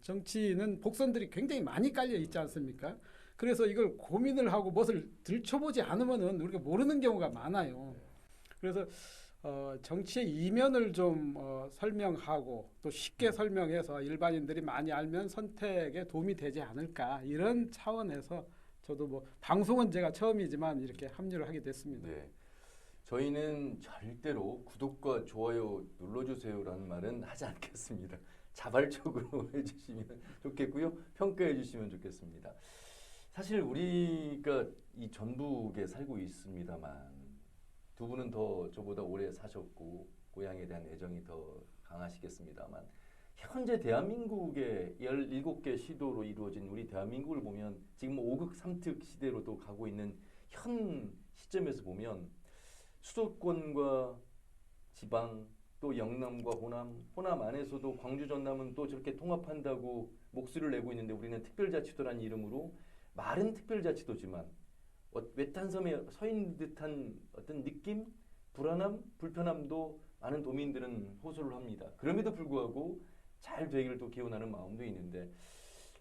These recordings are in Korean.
정치는 복선들이 굉장히 많이 깔려 있지 않습니까? 그래서 이걸 고민을 하고 무엇을 들춰보지 않으면은 우리가 모르는 경우가 많아요. 그래서 정치의 이면을 좀 설명하고 또 쉽게 설명해서 일반인들이 많이 알면 선택에 도움이 되지 않을까 이런 차원에서 저도 뭐 방송은 제가 처음이지만 이렇게 합류를 하게 됐습니다. 네. 저희는 절대로 구독과 좋아요 눌러주세요라는 말은 하지 않겠습니다. 자발적으로 해주시면 좋겠고요. 평가해 주시면 좋겠습니다. 사실 우리가 이 전북에 살고 있습니다만 두 분은 더 저보다 오래 사셨고 고향에 대한 애정이 더 강하시겠습니다만 현재 대한민국의 17개 시도로 이루어진 우리 대한민국을 보면 지금 5극 3특 시대로도 가고 있는 현 시점에서 보면 수도권과 지방 또 영남과 호남 안에서도 광주 전남은 또 저렇게 통합한다고 목소리를 내고 있는데 우리는 특별자치도라는 이름으로 말은 특별자치도지만 외딴 섬에 서 있는 듯한 어떤 느낌, 불안함, 불편함도 많은 도민들은 호소를 합니다. 그럼에도 불구하고 잘 되기를 또 기원하는 마음도 있는데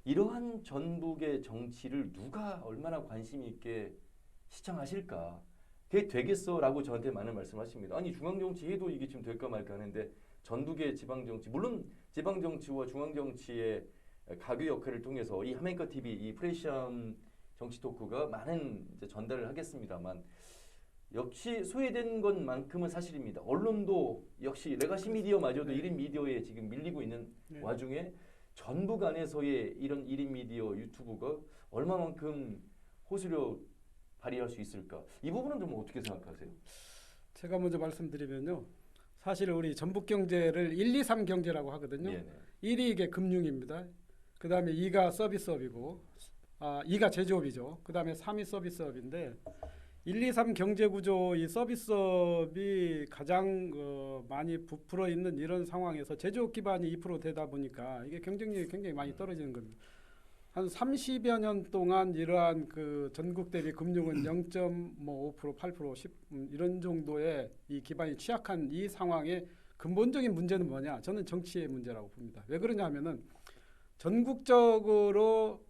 이러한 전북의 정치를 누가 얼마나 관심 있게 시청하실까? 그게 되겠어라고 저한테 많은 말씀하십니다. 아니 중앙정치 해도 이게 지금 될까 말까 하는데 전북의 지방정치 물론 지방정치와 중앙정치의 가교 역할을 통해서 이 하멘커 TV 이 프레시엄 정치 토크가 많은 이제 전달을 하겠습니다만 역시 소외된 것만큼은 사실입니다. 언론도 역시 레가시 미디어마저도 1인 미디어에 지금 밀리고 있는 와중에 전북 안에서의 이런 1인 미디어 유튜브가 얼마만큼 호소력 발휘할 수 있을까? 이 부분은 좀 어떻게 생각하세요? 제가 먼저 말씀드리면요. 사실 우리 전북 경제를 1, 2, 3 경제라고 하거든요. 네네. 1위 이게 금융입니다. 그 다음에 2가 서비스업이고 2가 제조업이죠. 그 다음에 3이 서비스업인데 1, 2, 3 경제구조 이 서비스업이 가장 많이 부풀어 있는 이런 상황에서 제조업 기반이 2% 되다 보니까 이게 경쟁력이 굉장히 많이 떨어지는 겁니다. 한 30여 년 동안 이러한 그 전국 대비 금융은 0.5%, 8%, 10 이런 정도의 이 기반이 취약한 이 상황의 근본적인 문제는 뭐냐? 저는 정치의 문제라고 봅니다. 왜 그러냐 하면은 전국적으로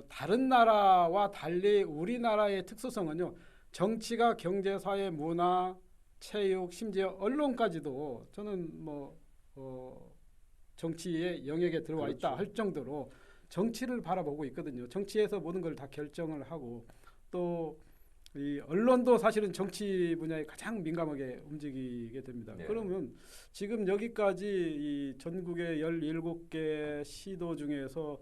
다른 나라와 달리 우리나라의 특수성은요. 정치가 경제, 사회, 문화, 체육, 심지어 언론까지도 저는 정치의 영역에 들어와 그렇죠. 있다 할 정도로 정치를 바라보고 있거든요. 정치에서 모든 걸 다 결정을 하고 또 이 언론도 사실은 정치 분야에 가장 민감하게 움직이게 됩니다. 네. 그러면 지금 여기까지 이 전국의 17개 시도 중에서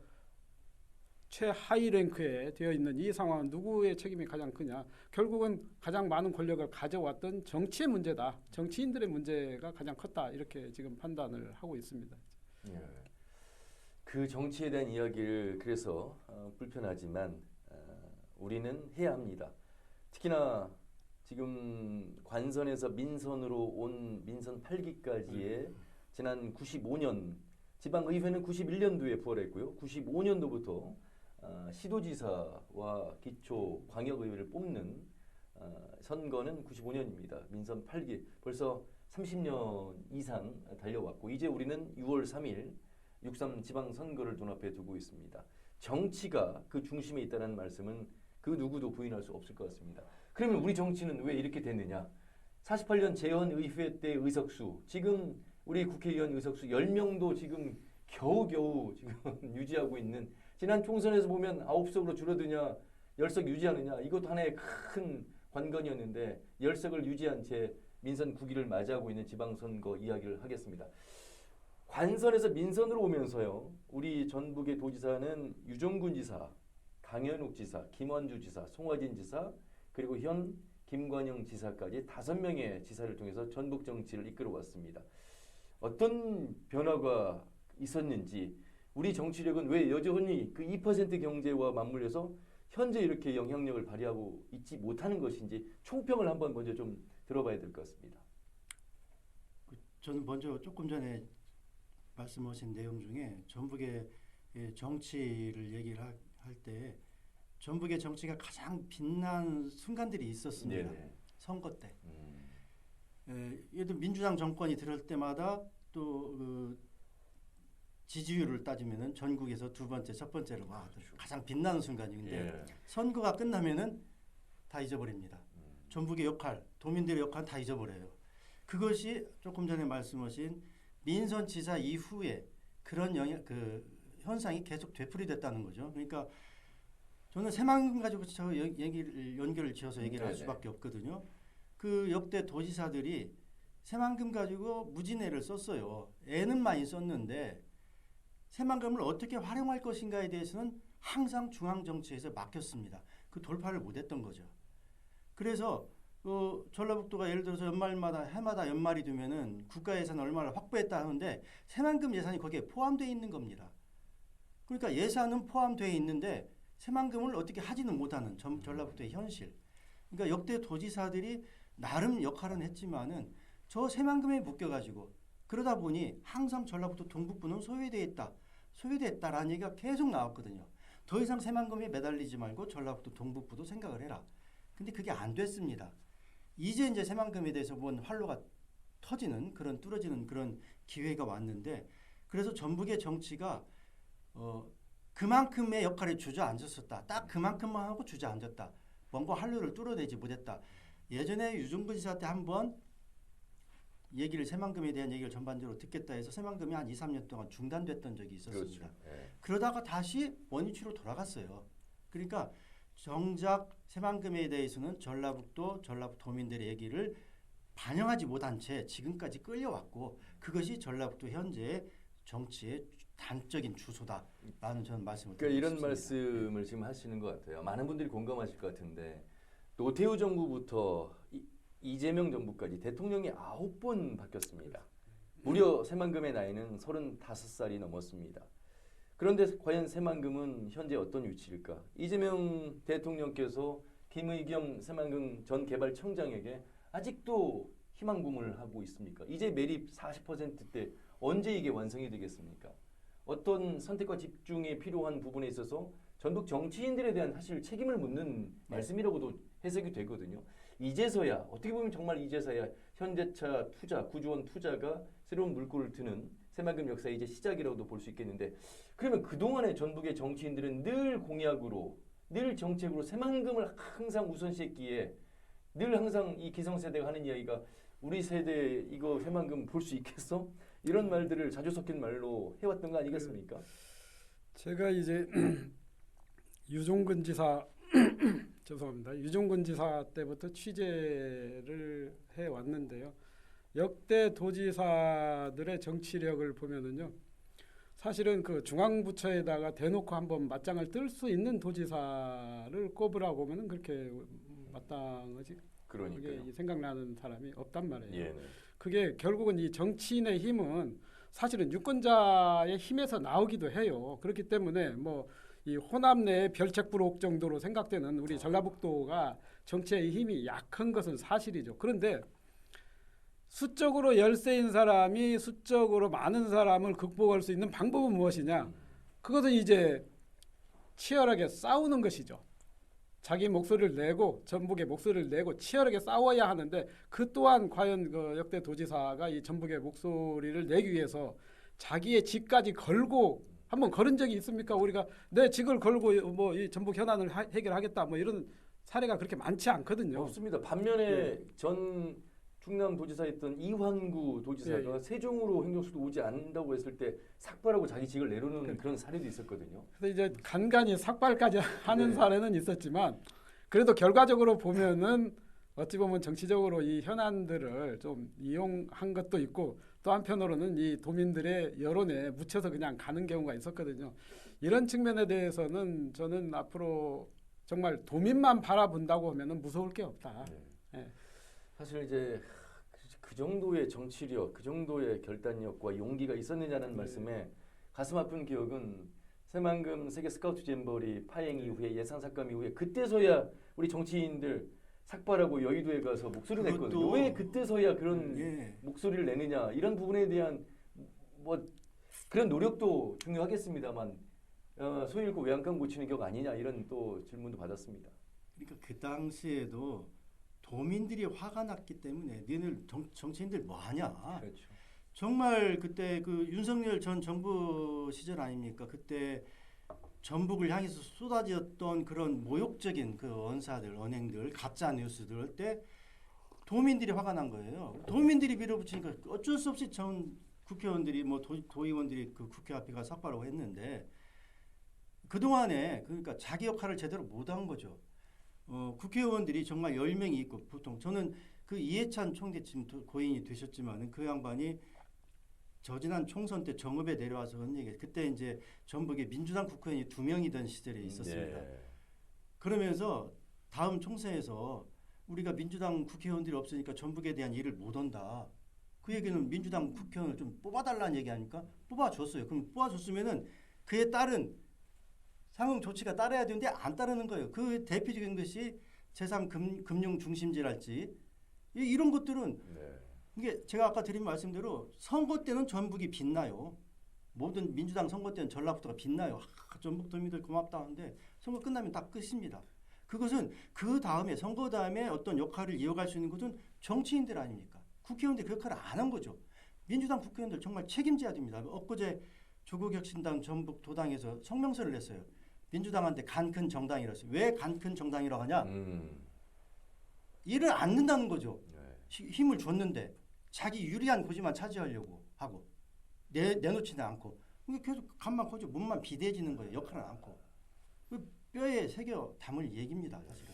최하위 랭크에 되어 있는 이 상황은 누구의 책임이 가장 크냐? 결국은 가장 많은 권력을 가져왔던 정치의 문제다. 정치인들의 문제가 가장 컸다. 이렇게 지금 판단을 하고 있습니다. 예. 그 정치에 대한 이야기를 그래서 불편하지만 우리는 해야 합니다. 특히나 지금 관선에서 민선으로 온 민선 8기까지의 지난 95년 지방의회는 91년도에 부활했고요. 95년도부터 시도지사와 기초 광역의회를 뽑는 선거는 95년입니다. 민선 8기 벌써 30년 이상 달려왔고 이제 우리는 6월 3일 6.3 지방선거를 눈앞에 두고 있습니다. 정치가 그 중심에 있다는 말씀은 그 누구도 부인할 수 없을 것 같습니다. 그러면 우리 정치는 왜 이렇게 됐느냐? 48년 재헌의회 때 의석수, 지금 우리 국회의원 의석수 10명도 지금 겨우겨우 지금 유지하고 있는 지난 총선에서 보면 9석으로 줄어드냐 10석 유지하느냐 이것도 하나의 큰 관건이었는데 10석을 유지한 채 민선 9기를 맞이하고 있는 지방선거 이야기를 하겠습니다. 관선에서 민선으로 오면서요. 우리 전북의 도지사는 유정군 지사, 강현욱 지사, 김원주 지사, 송화진 지사 그리고 현 김관영 지사까지 5명의 지사를 통해서 전북 정치를 이끌어왔습니다. 어떤 변화가 있었는지 우리 정치력은 왜 여전히 그 2% 경제와 맞물려서 현재 이렇게 영향력을 발휘하고 있지 못하는 것인지 총평을 한번 먼저 좀 들어봐야 될 것 같습니다. 저는 먼저 조금 전에 말씀하신 내용 중에 전북의 정치를 얘기를 할 때 전북의 정치가 가장 빛난 순간들이 있었습니다. 네네. 선거 때. 예를 들어 민주당 정권이 들을 때마다 또 지지율을 따지면은 전국에서 두 번째, 첫 번째로 와 가장 빛나는 순간인데 예. 선거가 끝나면은 다 잊어버립니다. 전북의 역할, 도민들의 역할 다 잊어버려요. 그것이 조금 전에 말씀하신 민선 지사 이후에 그런 그 현상이 계속 되풀이됐다는 거죠. 그러니까 저는 새만금 가지고 저 얘기를 연결을 지어서 얘기를 할 네네. 수밖에 없거든요. 그 역대 도지사들이 새만금 가지고 무진애를 썼어요. 애는 많이 썼는데 새만금을 어떻게 활용할 것인가에 대해서는 항상 중앙 정치에서 막혔습니다. 그 돌파를 못했던 거죠. 그래서 전라북도가 예를 들어서 연말마다 해마다 연말이 되면은 국가 예산 얼마를 확보했다 하는데 새만금 예산이 거기에 포함되어 있는 겁니다. 그러니까 예산은 포함되어 있는데 새만금을 어떻게 하지는 못하는 전라북도의 현실. 그러니까 역대 도지사들이 나름 역할은 했지만은 저 새만금에 묶여가지고 그러다 보니 항상 전라북도 동북부는 소외됐다라는 얘기가 계속 나왔거든요. 더 이상 새만금에 매달리지 말고 전라북도 동북부도 생각을 해라. 근데 그게 안 됐습니다. 이제 새만금에 대해서 뭔 활로가 터지는 그런 뚫어지는 그런 기회가 왔는데 그래서 전북의 정치가 그만큼의 역할에 주저앉았었다. 딱 그만큼만 하고 주저앉았다. 뭔가 활로를 뚫어내지 못했다. 예전에 유승근 지사 때 한번 새만금에 대한 얘기를 전반적으로 듣겠다 해서 새만금이 한 2, 3년 동안 중단됐던 적이 있었습니다. 그렇죠. 예. 그러다가 다시 원위치로 돌아갔어요. 그러니까 정작 새만금에 대해서는 전라북도 도민들의 얘기를 반영하지 못한 채 지금까지 끌려왔고 그것이 전라북도 현재의 정치의 단적인 주소다라는 저는 말씀을 드리고 그러니까 이런 싶습니다. 말씀을 지금 하시는 것 같아요. 많은 분들이 공감하실 것 같은데 노태우 정부부터 이재명 정부까지 대통령이 9번 바뀌었습니다. 무려 새만금의 나이는 35살이 넘었습니다. 그런데 과연 새만금은 현재 어떤 위치일까? 이재명 대통령께서 김의겸 새만금 전 개발청장에게 아직도 희망 고문을 하고 있습니까? 이제 매립 40%대 언제 이게 완성이 되겠습니까? 어떤 선택과 집중이 필요한 부분에 있어서 전북 정치인들에 대한 사실 책임을 묻는 말씀이라고도 해석이 되거든요. 이제서야 어떻게 보면 정말 이제서야 현대차 투자, 구조원 투자가 새로운 물꼬를 트는 새만금 역사의 이제 시작이라고도 볼 수 있겠는데 그러면 그동안의 전북의 정치인들은 늘 공약으로 늘 정책으로 새만금을 항상 우선시했기에 늘 항상 이 기성세대가 하는 이야기가 우리 세대 이거 새만금 볼 수 있겠어? 이런 말들을 자주 섞인 말로 해왔던 거 아니겠습니까? 제가 이제 유종근 지사 죄송합니다. 유종근 지사 때부터 취재를 해 왔는데요. 역대 도지사들의 정치력을 보면은요. 사실은 그 중앙부처에다가 대놓고 한번 맞짱을 뜰 수 있는 도지사를 꼽으라고 하면은 그렇게 마땅하지 그러니까요. 그게 생각나는 사람이 없단 말이에요. 예. 그게 결국은 이 정치인의 힘은 사실은 유권자의 힘에서 나오기도 해요. 그렇기 때문에 뭐 이 호남 내 별책부록 정도로 생각되는 우리 전라북도가 정치의 힘이 약한 것은 사실이죠. 그런데 수적으로 열세인 사람이 수적으로 많은 사람을 극복할 수 있는 방법은 무엇이냐? 그것은 이제 치열하게 싸우는 것이죠. 자기 목소리를 내고 전북의 목소리를 내고 치열하게 싸워야 하는데 그 또한 과연 그 역대 도지사가 이 전북의 목소리를 내기 위해서 자기의 직까지 걸고 한번 걸은 적이 있습니까? 우리가 내 직을 걸고 뭐 이 전북 현안을 해결하겠다 뭐 이런 사례가 그렇게 많지 않거든요. 없습니다. 반면에 전 충남도지사였던 이환구 도지사가 세종으로 행정수도 오지 않는다고 했을 때 삭발하고 자기 직을 내려놓는 그런 사례도 있었거든요. 그래서 이제 간간히 삭발까지 하는 네. 사례는 있었지만 그래도 결과적으로 보면은 어찌 보면 정치적으로 이 현안들을 좀 이용한 것도 있고 또 한편으로는 이 도민들의 여론에 묻혀서 그냥 가는 경우가 있었거든요. 이런 측면에 대해서는 저는 앞으로 정말 도민만 바라본다고 하면은 무서울 게 없다. 예. 사실 이제 그 정도의 정치력, 그 정도의 결단력과 용기가 있었느냐는 말씀에 가슴 아픈 기억은 새만금 세계 스카우트 잼버리 파행 이후에 예산 삭감 이후에 그때서야 우리 정치인들 삭발하고 여의도에 가서 목소리 냈거든요. 왜 그때서야 그런 목소리를 내느냐 이런 부분에 대한 뭐 그런 노력도 중요하겠습니다만 소위 읽고 외양간 고치는 격 아니냐 이런 또 질문도 받았습니다. 그러니까 그 당시에도 도민들이 화가 났기 때문에 너희들 정치인들 뭐 하냐? 그렇죠. 정말 그때 그 윤석열 전 정부 시절 아닙니까? 그때 전북을 향해서 쏟아졌던 그런 모욕적인 그 언사들, 언행들, 가짜 뉴스들 때 도민들이 화가 난 거예요. 도민들이 밀어붙이니까 어쩔 수 없이 전 국회의원들이 뭐 도의원들이 그 국회 앞에 가서 삭발하고 했는데 그동안에 그러니까 자기 역할을 제대로 못한 거죠. 국회의원들이 정말 10명이 있고 보통 저는 그 이해찬 총재 지금 고인이 되셨지만은 그 양반이 저지난 총선 때 정읍에 내려와서 그런 얘기 그때 이제 전북에 민주당 국회의원이 2명이던 시절에 있었습니다. 네. 그러면서 다음 총선에서 우리가 민주당 국회의원들이 없으니까 전북에 대한 일을 못한다. 그 얘기는 민주당 국회의원을 좀 뽑아달라는 얘기 아닙니까? 뽑아줬어요. 그럼 뽑아줬으면은 그에 따른 상응 조치가 따라야 되는데 안 따르는 거예요. 그 대표적인 것이 제3금융 중심지랄지 이런 것들은 네. 이게 제가 아까 드린 말씀대로 선거 때는 전북이 빛나요. 모든 민주당 선거 때는 전라북도가 빛나요. 전북 도민들 고맙다 하는데 선거 끝나면 다 끝입니다. 그것은 그 다음에 선거 다음에 어떤 역할을 이어갈 수 있는 것은 정치인들 아닙니까? 국회의원들이 그 역할을 안 한 거죠. 민주당 국회의원들 정말 책임져야 됩니다. 엊그제 조국혁신당 전북 도당에서 성명서를 냈어요. 민주당한테 간 큰 정당이라서 왜 간 큰 정당이라고 하냐? 일을 안 는다는 거죠. 네. 힘을 줬는데 자기 유리한 고지만 차지하려고 하고 내놓지는 않고 계속 간만 커져 몸만 비대해지는 거예요. 역할을 않고 뼈에 새겨 담을 얘기입니다. 사실은.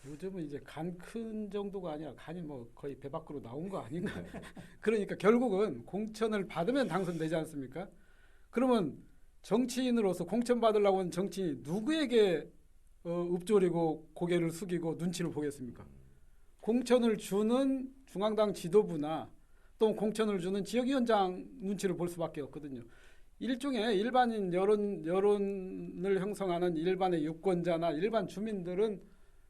요즘은 이제 간 큰 정도가 아니라 간이 뭐 거의 배 밖으로 나온 거 아닌가. 그러니까 결국은 공천을 받으면 당선되지 않습니까? 그러면 정치인으로서 공천 받으려고 하는 정치인이 누구에게 읊조리고 고개를 숙이고 눈치를 보겠습니까? 공천을 주는 중앙당 지도부나 또 공천을 주는 지역위원장 눈치를 볼 수밖에 없거든요. 일종의 일반인 여론을 형성하는 일반의 유권자나 일반 주민들은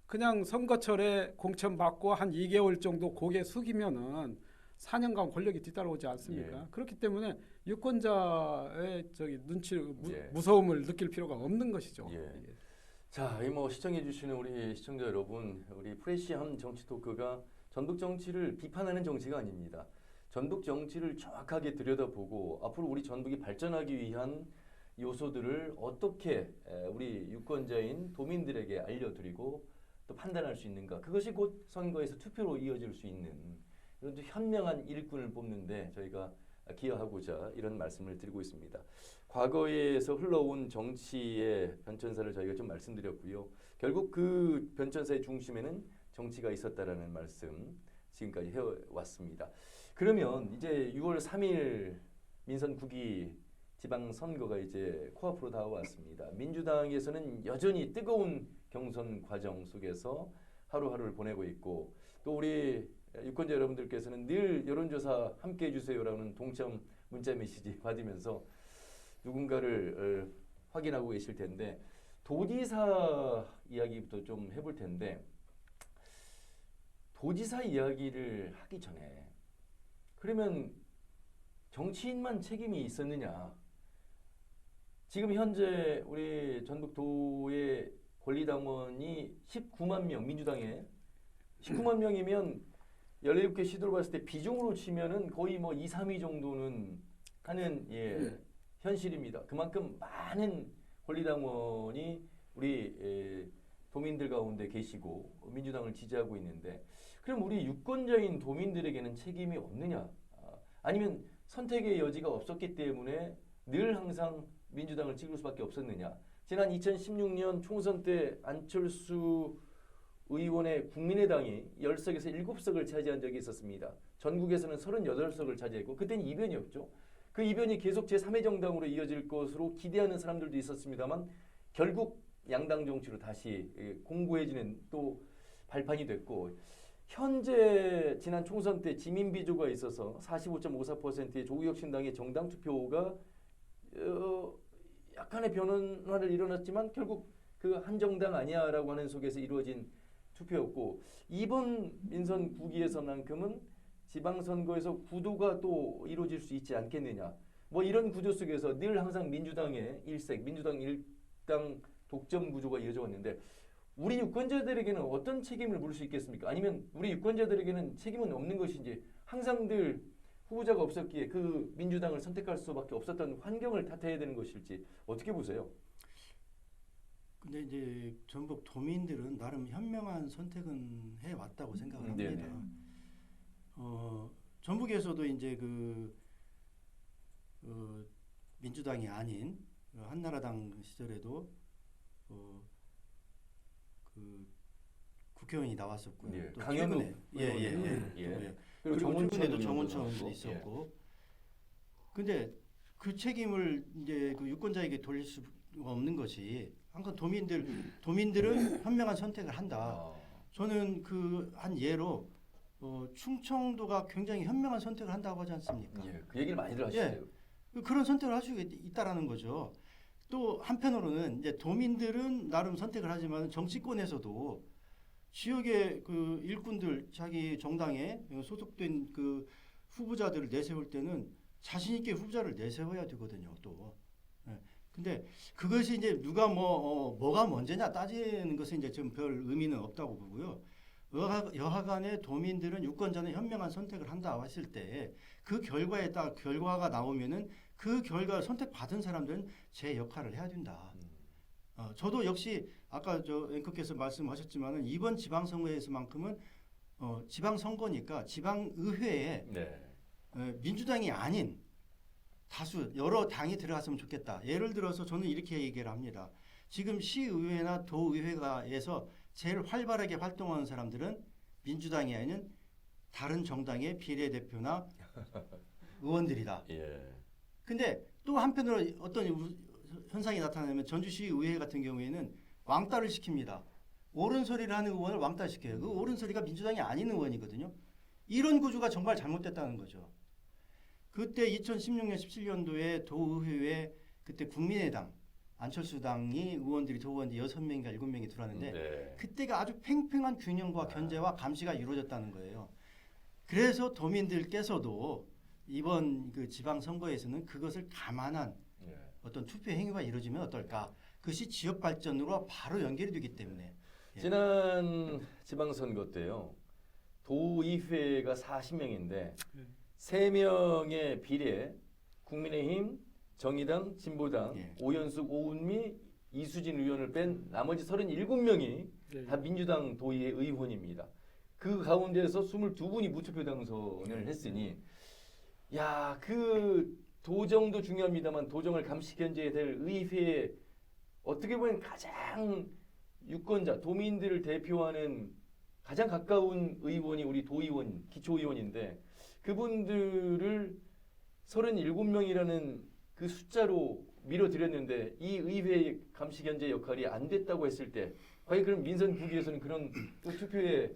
그냥 선거철에 공천 받고 한 2개월 정도 고개 숙이면은 4년간 권력이 뒤따라오지 않습니까? 예. 그렇기 때문에 유권자의 눈치 예. 무서움을 느낄 필요가 없는 것이죠. 예. 자, 이 뭐 시청해주시는 우리 시청자 여러분, 우리 프레시한 정치 토크가 전북 정치를 비판하는 정치가 아닙니다. 전북 정치를 정확하게 들여다보고 앞으로 우리 전북이 발전하기 위한 요소들을 어떻게 우리 유권자인 도민들에게 알려드리고 또 판단할 수 있는가. 그것이 곧 선거에서 투표로 이어질 수 있는 이런 좀 현명한 일꾼을 뽑는데 저희가 기여하고자 이런 말씀을 드리고 있습니다. 과거에서 흘러온 정치의 변천사를 저희가 좀 말씀드렸고요. 결국 그 변천사의 중심에는 정치가 있었다라는 말씀 지금까지 해왔습니다. 그러면 이제 6월 3일 민선 9기 지방선거가 이제 코앞으로 다가왔습니다. 민주당에서는 여전히 뜨거운 경선 과정 속에서 하루하루를 보내고 있고 또 우리 유권자 여러분들께서는 늘 여론조사 함께 해주세요라는 동참 문자 메시지 받으면서 누군가를 확인하고 계실 텐데 도지사 이야기부터 좀 해볼 텐데 도지사 이야기를 하기 전에 그러면 정치인만 책임이 있었느냐? 지금 현재 우리 전북도의 권리당원이 19만 명, 민주당에 19만 명이면 17개 시도를 봤을 때 비중으로 치면은 거의 뭐 2, 3위 정도는 하는 현실입니다. 그만큼 많은 권리당원이 우리 도민들 가운데 계시고 민주당을 지지하고 있는데 그럼 우리 유권자인 도민들에게는 책임이 없느냐? 아니면 선택의 여지가 없었기 때문에 늘 항상 민주당을 찍을 수밖에 없었느냐? 지난 2016년 총선 때 안철수 의원의 국민의당이 10석에서 7석을 차지한 적이 있었습니다. 전국에서는 38석을 차지했고 그때는 이변이었죠. 그 이변이 계속 제3의 정당으로 이어질 것으로 기대하는 사람들도 있었습니다만 결국 양당 정치로 다시 공고해지는 또 발판이 됐고 현재 지난 총선 때 지민 비조가 있어서 45.54%의 조국혁신당의 정당 투표가 약간의 변화를 일어났지만 결국 그 한정당 아니야라고 하는 속에서 이루어진 투표였고 이번 민선 9기에서만큼은 지방선거에서 구도가 또 이루어질 수 있지 않겠느냐. 뭐 이런 구조 속에서 늘 항상 민주당의 일색, 민주당 일당 독점 구조가 이어져 왔는데 우리 유권자들에게는 어떤 책임을 물을 수 있겠습니까? 아니면 우리 유권자들에게는 책임은 없는 것인지 항상 늘 후보자가 없었기에 그 민주당을 선택할 수밖에 없었던 환경을 탓해야 되는 것일지 어떻게 보세요? 근데 이제 전북 도민들은 나름 현명한 선택은 해 왔다고 생각을 네네. 합니다. 전북에서도 이제 민주당이 아닌 한나라당 시절에도 그 국회의원이 나왔었고요. 예, 또 강현우 최근에 예. 그리고 정원천 최근에도 의원도 정원천 나왔고, 의원도 있었고. 근데 그 책임을 이제 그 유권자에게 돌릴 수가 없는 것이 항상 도민들은 현명한 선택을 한다. 아, 저는 그 한 예로 충청도가 굉장히 현명한 선택을 한다고 하지 않습니까? 예, 그 얘기를 많이들 하시네요. 그런 선택을 할 수 있다라는 거죠. 또 한편으로는 이제 도민들은 나름 선택을 하지만 정치권에서도 지역의 그 일꾼들 자기 정당에 소속된 그 후보자들을 내세울 때는 자신 있게 후보자를 내세워야 되거든요. 또. 예. 근데 그것이 이제 누가 뭐가 먼저냐 따지는 것은 이제 좀 별 의미는 없다고 보고요. 여하간에 도민들은 유권자는 현명한 선택을 한다 했을 때 그 결과에 따라 결과가 나오면은 그 결과를 선택받은 사람들은 제 역할을 해야 된다. 저도 역시 아까 저 앵커께서 말씀하셨지만은 이번 지방선거에서만큼은 지방선거니까 지방의회에 네. 민주당이 아닌 다수 여러 당이 들어갔으면 좋겠다. 예를 들어서 저는 이렇게 얘기를 합니다. 지금 시의회나 도의회가에서 제일 활발하게 활동하는 사람들은 민주당이 아닌 다른 정당의 비례대표나 의원들이다. 예. 근데 또 한편으로 어떤 현상이 나타나면 전주시의회 같은 경우에는 왕따를 시킵니다. 옳은 소리를 하는 의원을 왕따시켜요. 그 옳은 소리가 민주당이 아닌 의원이거든요. 이런 구조가 정말 잘못됐다는 거죠. 그때 2016년, 17년도에 도의회에 그때 국민의당, 안철수당이 의원들이 도의원들이 6명인가 7명이 들어왔는데 네. 그때가 아주 팽팽한 균형과 견제와 감시가 이루어졌다는 거예요. 그래서 도민들께서도 이번 그 지방선거에서는 그것을 감안한 예. 어떤 투표 행위가 이루어지면 어떨까? 그것이 지역 발전으로 바로 연결이 되기 때문에. 예. 지난 지방선거 때요. 도의회가 40명인데 3명의 비례 국민의힘, 정의당, 진보당, 예. 오연숙, 오은미, 이수진 의원을 뺀 나머지 37명이 예. 다 민주당 도의회 의원입니다. 그 가운데서 22분이 무투표 당선을 했으니 야, 그 도정도 중요합니다만 도정을 감시 견제해야 될 의회에 어떻게 보면 가장 유권자, 도민들을 대표하는 가장 가까운 의원이 우리 도의원, 기초의원인데 그분들을 37명이라는 그 숫자로 밀어드렸는데 이 의회의 감시 견제 역할이 안 됐다고 했을 때 과연 그럼 민선 부기에서는 그런 또 투표에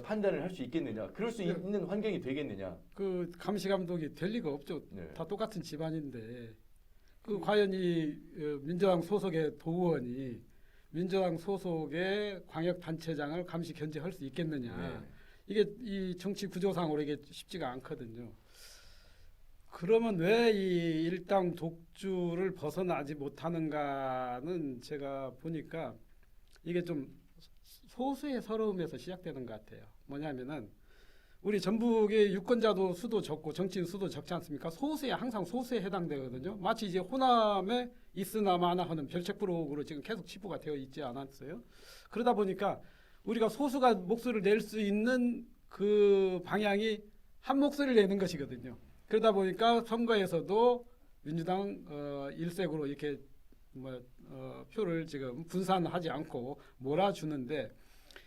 판단을 할 수 있겠느냐? 그럴 수 있는 환경이 되겠느냐? 그 감시 감독이 될 리가 없죠. 네. 다 똑같은 집안인데 그 과연 이 민주당 소속의 도의원이 민주당 소속의 광역 단체장을 감시 견제할 수 있겠느냐? 네. 이게 이 정치 구조상으로 이게 쉽지가 않거든요. 그러면 왜 이 일당 독주를 벗어나지 못하는가는 제가 보니까 이게 좀 소수의 서러움에서 시작되는 것 같아요. 뭐냐면은 우리 전북의 유권자도 수도 적고 정치인 수도 적지 않습니까? 소수에 항상 소수에 해당되거든요. 마치 이제 호남에 있으나 마나 하는 별책부록으로 지금 계속 치부가 되어 있지 않았어요. 그러다 보니까 우리가 소수가 목소리를 낼 수 있는 그 방향이 한 목소리를 내는 것이거든요. 그러다 보니까 선거에서도 민주당 일색으로 이렇게 표를 지금 분산하지 않고 몰아주는데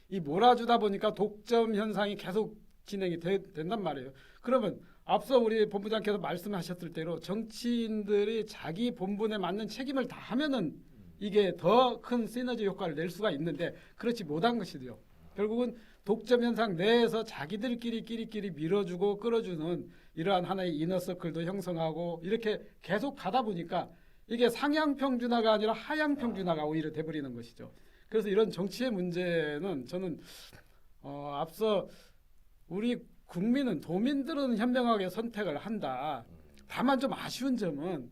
이 몰아주다 보니까 독점 현상이 계속 진행이 된단 말이에요. 그러면 앞서 우리 본부장께서 말씀하셨을 대로 정치인들이 자기 본분에 맞는 책임을 다하면은 이게 더 큰 시너지 효과를 낼 수가 있는데 그렇지 못한 것이죠. 결국은 독점 현상 내에서 자기들끼리 밀어주고 끌어주는 이러한 하나의 이너서클도 형성하고 이렇게 계속 가다 보니까 이게 상향 평준화가 아니라 하향 평준화가 오히려 돼버리는 것이죠. 그래서 이런 정치의 문제는 저는 앞서 우리 국민은 도민들은 현명하게 선택을 한다. 다만 좀 아쉬운 점은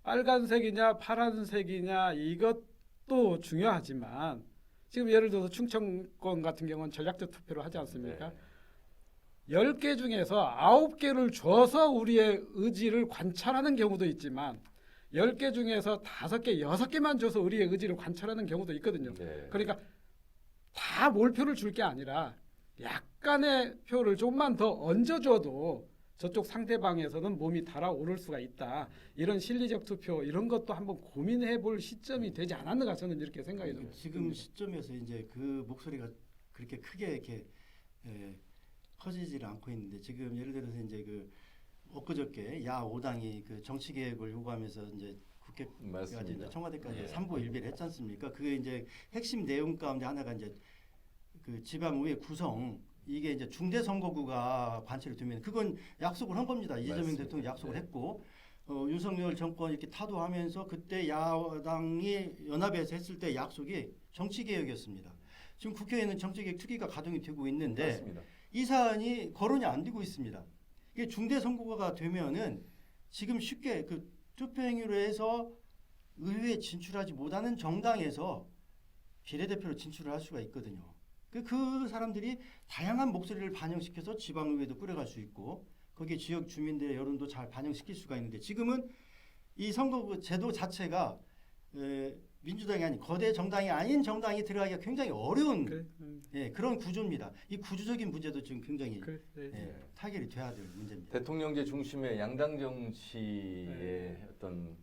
빨간색이냐 파란색이냐 이것도 중요하지만 지금 예를 들어서 충청권 같은 경우는 전략적 투표를 하지 않습니까? 네. 10개 중에서 9개를 줘서 우리의 의지를 관찰하는 경우도 있지만 10개 중에서 5개, 6개만 줘서 우리의 의지를 관찰하는 경우도 있거든요. 네. 그러니까 다 몰표를 줄 게 아니라 약간의 표를 조금만 더 얹어줘도 저쪽 상대방에서는 몸이 달아오를 수가 있다. 이런 심리적 투표 이런 것도 한번 고민해 볼 시점이 되지 않았는가 저는 이렇게 생각이 듭니다. 지금 시점에서 이제 그 목소리가 그렇게 크게 이렇게 커지지를 않고 있는데 지금 예를 들어서 이제 그 엊그저께 야 5당이 그 정치 개혁을 요구하면서 이제 국회까지 맞습니다. 이제 청와대까지 예. 3부 1비를 했지 않습니까? 그게 이제 핵심 내용 가운데 하나가 이제 그 지방의회 구성 이게 이제 중대선거구가 관철이 되면 그건 약속을 한 겁니다. 이재명 맞습니다. 대통령이 약속을 네. 했고 윤석열 정권 이렇게 타도하면서 그때 야당이 연합해서 했을 때 약속이 정치개혁이었습니다. 지금 국회에는 정치개혁 특위가 가동이 되고 있는데 맞습니다. 이 사안이 거론이 안 되고 있습니다. 이게 중대선거구가 되면은 지금 쉽게 그 투표행위로 해서 의회에 진출하지 못하는 정당에서 비례대표로 진출을 할 수가 있거든요. 그 사람들이 다양한 목소리를 반영시켜서 지방의회도 꾸려갈 수 있고 거기에 지역 주민들의 여론도 잘 반영시킬 수가 있는데 지금은 이 선거구 제도 자체가 민주당이 아닌 거대 정당이 아닌 정당이 들어가기가 굉장히 어려운 그래, 그런 구조입니다. 이 구조적인 문제도 지금 굉장히 그래, 타결이 돼야 될 문제입니다. 대통령제 중심의 양당 정치의 어떤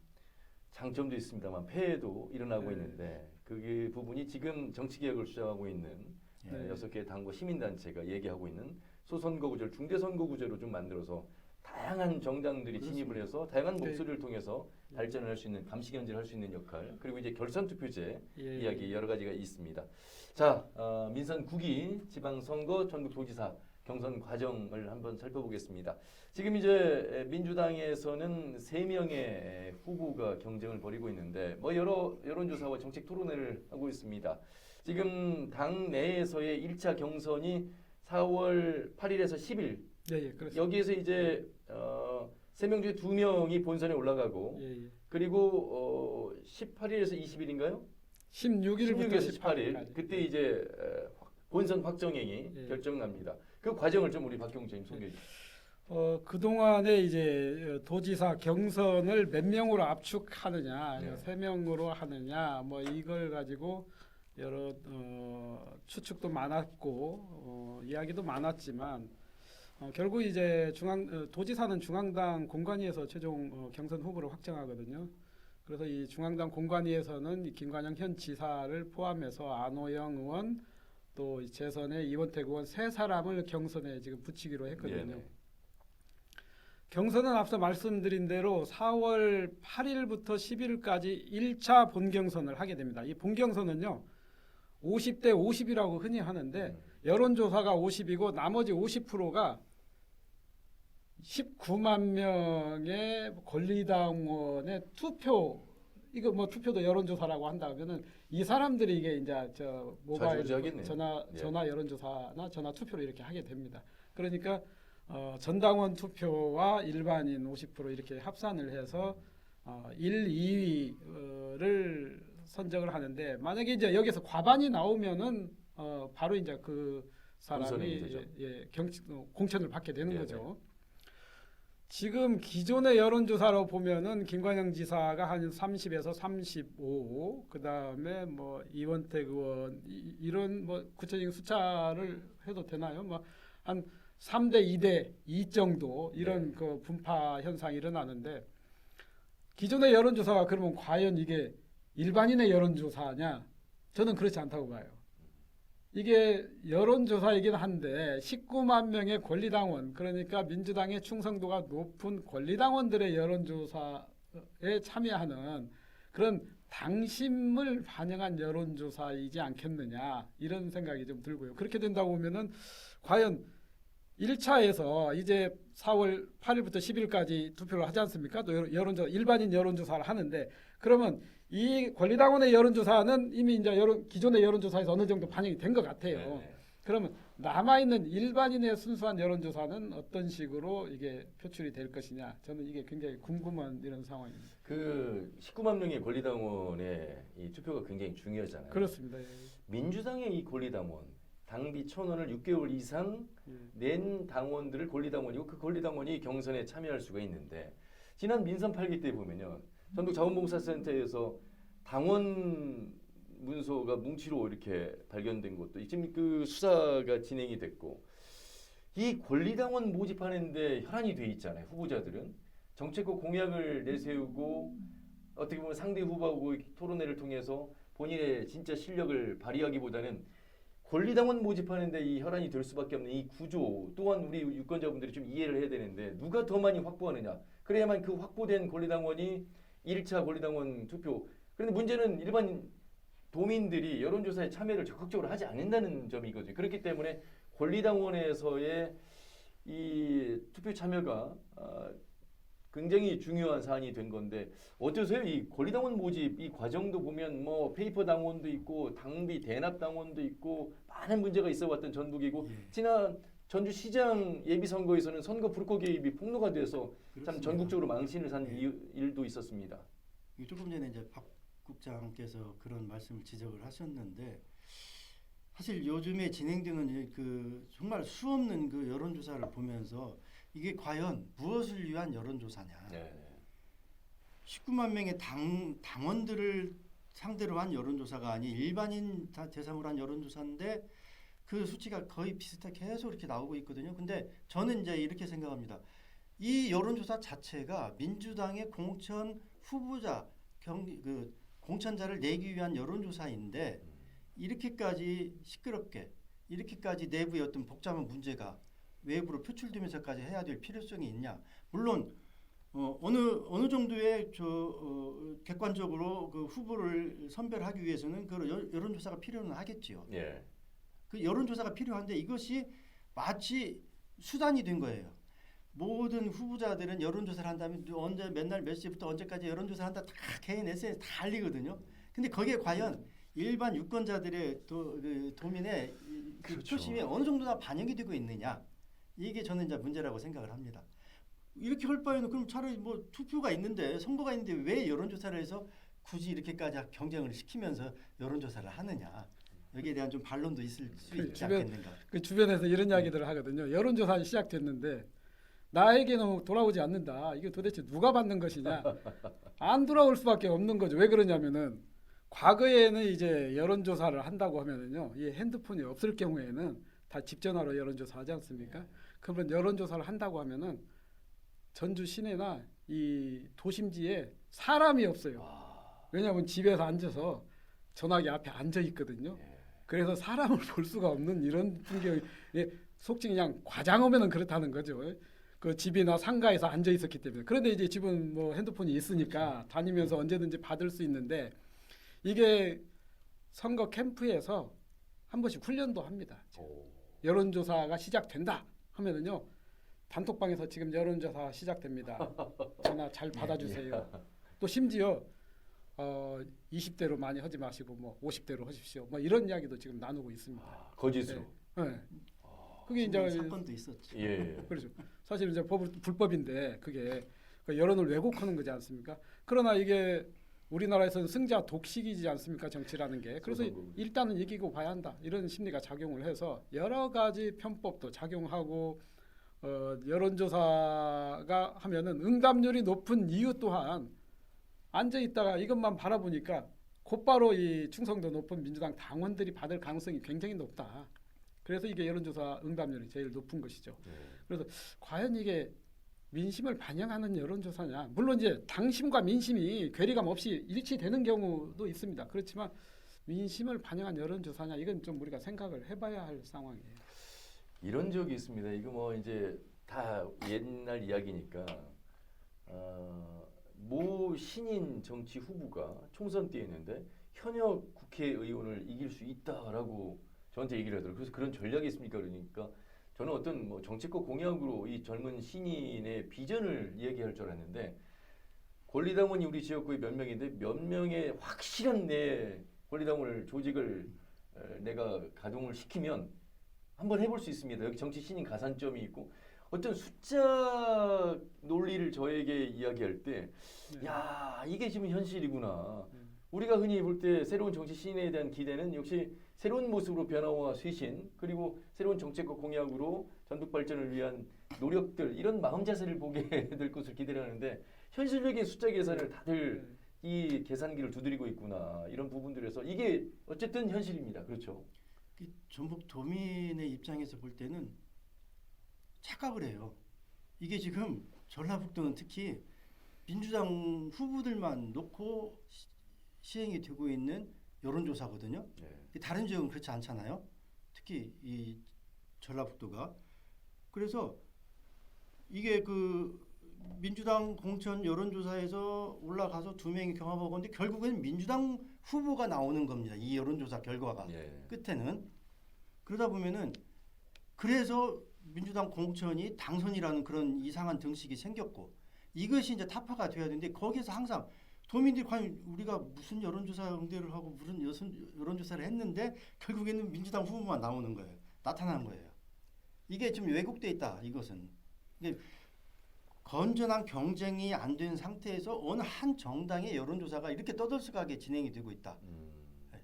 장점도 있습니다만 폐해도 일어나고 네. 있는데 그 부분이 지금 정치 개혁을 주장하고 있는 네. 6개 당과 시민단체가 얘기하고 있는 소선거구제를 중대선거구제로 좀 만들어서 다양한 정당들이 그렇습니다. 진입을 해서 다양한 네. 목소리를 통해서 발전을 할 수 있는 감시 견제를 할 수 있는 역할 그리고 이제 결선 투표제 예. 이야기 여러 가지가 있습니다. 자 민선 9기 지방선거 전국도지사 경선 과정을 한번 살펴보겠습니다. 지금 이제 민주당에서는 3명의 후보가 경쟁을 벌이고 있는데 뭐 여러 여론조사와 정책 토론회를 하고 있습니다. 지금 당 내에서의 1차 경선이 4월 8일에서 10일 예, 예, 그렇습니다. 여기에서 이제 3명 중에 2명이 본선에 올라가고 예, 예. 그리고 18일에서 20일인가요? 16일부터 16일에서 18일 그때 이제 본선 확정행이 예. 결정납니다. 그 과정을 좀 우리 박경재님 소개해 주시죠. 그동안에 이제 도지사 경선을 몇 명으로 압축하느냐, 네. 3명으로 하느냐, 뭐 이걸 가지고 여러 추측도 많았고 이야기도 많았지만 결국 이제 도지사는 중앙당 공관위에서 최종 경선 후보를 확정하거든요. 그래서 이 중앙당 공관위에서는 이 김관영 현 지사를 포함해서 안호영 의원 또 재선의 이원택 의원 3사람을 경선에 지금 붙이기로 했거든요. 네네. 경선은 앞서 말씀드린 대로 4월 8일부터 10일까지 1차 본경선을 하게 됩니다. 이 본경선은요. 50대 50이라고 흔히 하는데 여론조사가 50이고 나머지 50%가 19만 명의 권리당원의 투표 이거 뭐 투표도 여론조사라고 한다면은 이 사람들이 이게 이제 저 모바일 좌지우지하겠네요. 전화 여론조사나 전화 투표를 이렇게 하게 됩니다. 그러니까 전당원 투표와 일반인 50% 이렇게 합산을 해서 1, 2위를 선정을 하는데 만약에 이제 여기서 과반이 나오면은 바로 이제 그 사람이 공천을 받게 되는 네네. 거죠. 지금 기존의 여론조사로 보면은 김관영 지사가 한 30에서 35, 그 다음에 뭐 이원택 의원 이런 뭐 구체적인 숫자를 해도 되나요? 뭐 한 3대 2대 2 정도 이런 네. 그 분파 현상이 일어나는데 기존의 여론조사가 그러면 과연 이게 일반인의 여론조사냐? 저는 그렇지 않다고 봐요. 이게 여론조사이긴 한데 19만 명의 권리당원 그러니까 민주당의 충성도가 높은 권리당원들의 여론조사에 참여하는 그런 당심을 반영한 여론조사이지 않겠느냐 이런 생각이 좀 들고요. 그렇게 된다고 보면은 과연 1차에서 이제 4월 8일부터 10일까지 투표를 하지 않습니까? 또 일반인 여론조사를 하는데 그러면 이 권리당원의 여론조사는 이미 이제 기존의 여론조사에서 어느 정도 반영이 된 것 같아요. 네네. 그러면 남아있는 일반인의 순수한 여론조사는 어떤 식으로 이게 표출이 될 것이냐 저는 이게 굉장히 궁금한 이런 상황입니다. 그 19만 명의 권리당원의 이 투표가 굉장히 중요하잖아요. 그렇습니다. 예. 민주당의 이 권리당원 당비 1,000원을 6개월 이상 낸 당원들을 권리당원이고 그 권리당원이 경선에 참여할 수가 있는데 지난 민선 8기 때 보면요. 전국 자원봉사센터에서 당원 문서가 뭉치로 이렇게 발견된 것도 지금 그 수사가 진행이 됐고 이 권리당원 모집하는데 혈안이 돼 있잖아요. 후보자들은 정책과 공약을 내세우고 어떻게 보면 상대 후보하고 토론회를 통해서 본인의 진짜 실력을 발휘하기보다는 권리당원 모집하는데 이 혈안이 될 수밖에 없는 이 구조 또한 우리 유권자분들이 좀 이해를 해야 되는데 누가 더 많이 확보하느냐 그래야만 그 확보된 권리당원이 1차 권리당원 투표 그런데 문제는 일반 도민들이 여론조사에 참여를 적극적으로 하지 않는다는 점이거든요. 그렇기 때문에 권리당원에서의 이 투표 참여가 굉장히 중요한 사안이 된 건데 어떠세요? 이 권리당원 모집 이 과정도 보면 뭐 페이퍼 당원도 있고 당비 대납 당원도 있고 많은 문제가 있어 왔던 전북이고 지난 전주시장 예비선거에서는 선거 불법 개입이 폭로가 돼서 참 그렇습니다. 전국적으로 망신을 산 일도 있었습니다. 조금 전에 이제 박 국장께서 그런 말씀을 지적을 하셨는데 사실 요즘에 진행되는 그 정말 수없는 그 여론조사를 보면서 이게 과연 무엇을 위한 여론조사냐? 네. 19만 명의 당원들을 상대로 한 여론조사가 아닌 일반인 대상으로 한 여론조사인데 그 수치가 거의 비슷하게 계속 이렇게 나오고 있거든요. 근데 저는 이제 이렇게 생각합니다. 이 여론조사 자체가 민주당의 공천 후보자 공천자를 내기 위한 여론조사인데 이렇게까지 시끄럽게 이렇게까지 내부의 어떤 복잡한 문제가 외부로 표출되면서까지 해야 될 필요성이 있냐? 물론 어느 정도의 객관적으로 그 후보를 선별하기 위해서는 그 여론조사가 필요는 하겠지요. 예. 그 여론조사가 필요한데 이것이 마치 수단이 된 거예요. 모든 후보자들은 여론조사를 한다면 언제 맨날 몇 시부터 언제까지 여론조사를 한다 다 개인 SNS 다 알리거든요. 근데 거기에 과연 일반 유권자들의 도민의 그 그렇죠. 표심이 어느 정도나 반영이 되고 있느냐 이게 저는 이제 문제라고 생각을 합니다. 이렇게 할 바에는 그럼 차라리 뭐 투표가 있는데 선거가 있는데 왜 여론조사를 해서 굳이 이렇게까지 경쟁을 시키면서 여론조사를 하느냐 여기에 대한 좀 반론도 있을 수 있지 않겠는가. 그 주변에서 이런 이야기들을 하거든요. 여론조사 시작됐는데 나에게는 돌아오지 않는다. 이게 도대체 누가 받는 것이냐? 안 돌아올 수밖에 없는 거죠. 왜 그러냐면은 과거에는 이제 여론조사를 한다고 하면은요, 이 핸드폰이 없을 경우에는 다 집전화로 여론조사하지 않습니까? 그러면 여론조사를 한다고 하면은 전주 시내나 이 도심지에 사람이 없어요. 왜냐하면 집에서 앉아서 전화기 앞에 앉아 있거든요. 그래서 사람을 볼 수가 없는 이런 풍경이 속칭 그냥 과장하면은 그렇다는 거죠. 그 집이나 상가에서 앉아 있었기 때문에. 그런데 이제 집은 뭐 핸드폰이 있으니까 다니면서 언제든지 받을 수 있는데 이게 선거 캠프에서 한 번씩 훈련도 합니다. 여론조사가 시작된다 하면은요 단톡방에서 지금 여론조사 시작됩니다. 전화 잘 받아주세요. 또 심지어 20대로 많이 하지 마시고 뭐 50대로 하십시오. 뭐 이런 이야기도 지금 나누고 있습니다. 거짓으로. 네. 그게 이제 사건도 있었죠. 예. 그렇죠. 사실 이제 불법인데 그게 여론을 왜곡하는 거지 않습니까? 그러나 이게 우리나라에서는 승자 독식이지 않습니까? 정치라는 게. 그래서 일단은 이기고 봐야 한다. 이런 심리가 작용을 해서 여러 가지 편법도 작용하고 여론조사가 하면은 응답률이 높은 이유 또한 앉아 있다가 이것만 바라보니까 곧바로 이 충성도 높은 민주당 당원들이 받을 가능성이 굉장히 높다. 그래서 이게 여론조사 응답률이 제일 높은 것이죠. 그래서 과연 이게 민심을 반영하는 여론조사냐? 물론 이제 당심과 민심이 괴리감 없이 일치되는 경우도 있습니다. 그렇지만 민심을 반영한 여론조사냐? 이건 좀 우리가 생각을 해봐야 할 상황이에요. 이런 적이 있습니다. 이거 뭐 이제 다 옛날 이야기니까 모 신인 정치 후보가 총선 때 했는데 현역 국회의원을 이길 수 있다라고 저한테 얘기를 하더라고요. 그래서 그런 전략이 있습니까? 그러니까 저는 어떤 뭐 정치권 공약으로 이 젊은 신인의 비전을 얘기할 줄 알았는데 권리당원이 우리 지역구에 몇 명인데 몇 명의 확실한 내 권리당원을 조직을 내가 가동을 시키면 한번 해볼 수 있습니다. 여기 정치 신인 가산점이 있고 어떤 숫자 논리를 저에게 이야기할 때 야 이게 지금 현실이구나. 우리가 흔히 볼 때 새로운 정치 시인에 대한 기대는 역시 새로운 모습으로 변화와 쇄신 그리고 새로운 정책과 공약으로 전북 발전을 위한 노력들 이런 마음 자세를 보게 될 것을 기대를 하는데 현실적인 숫자 계산을 다들 이 계산기를 두드리고 있구나 이런 부분들에서 이게 어쨌든 현실입니다. 그렇죠. 전북 도민의 입장에서 볼 때는 착각을 해요. 이게 지금 전라북도는 특히 민주당 후보들만 놓고 시행이 되고 있는 여론조사거든요. 네. 다른 지역은 그렇지 않잖아요. 특히 이 전라북도가. 그래서 이게 그 민주당 공천 여론조사에서 올라가서 2명이 경합하고 있는데 결국에는 민주당 후보가 나오는 겁니다. 이 여론조사 결과가 예. 끝에는. 그러다 보면은 그래서 민주당 공천이 당선이라는 그런 이상한 등식이 생겼고 이것이 이제 타파가 돼야 되는데 거기서 항상 도민들이 과연 우리가 무슨 여론조사 응대를 하고 무슨 여론조사를 했는데 결국에는 민주당 후보만 나오는 거예요. 나타나는 거예요. 이게 좀 왜곡돼 있다. 이것은. 근데 건전한 경쟁이 안 된 상태에서 어느 한 정당의 여론조사가 이렇게 떠들썩하게 진행이 되고 있다.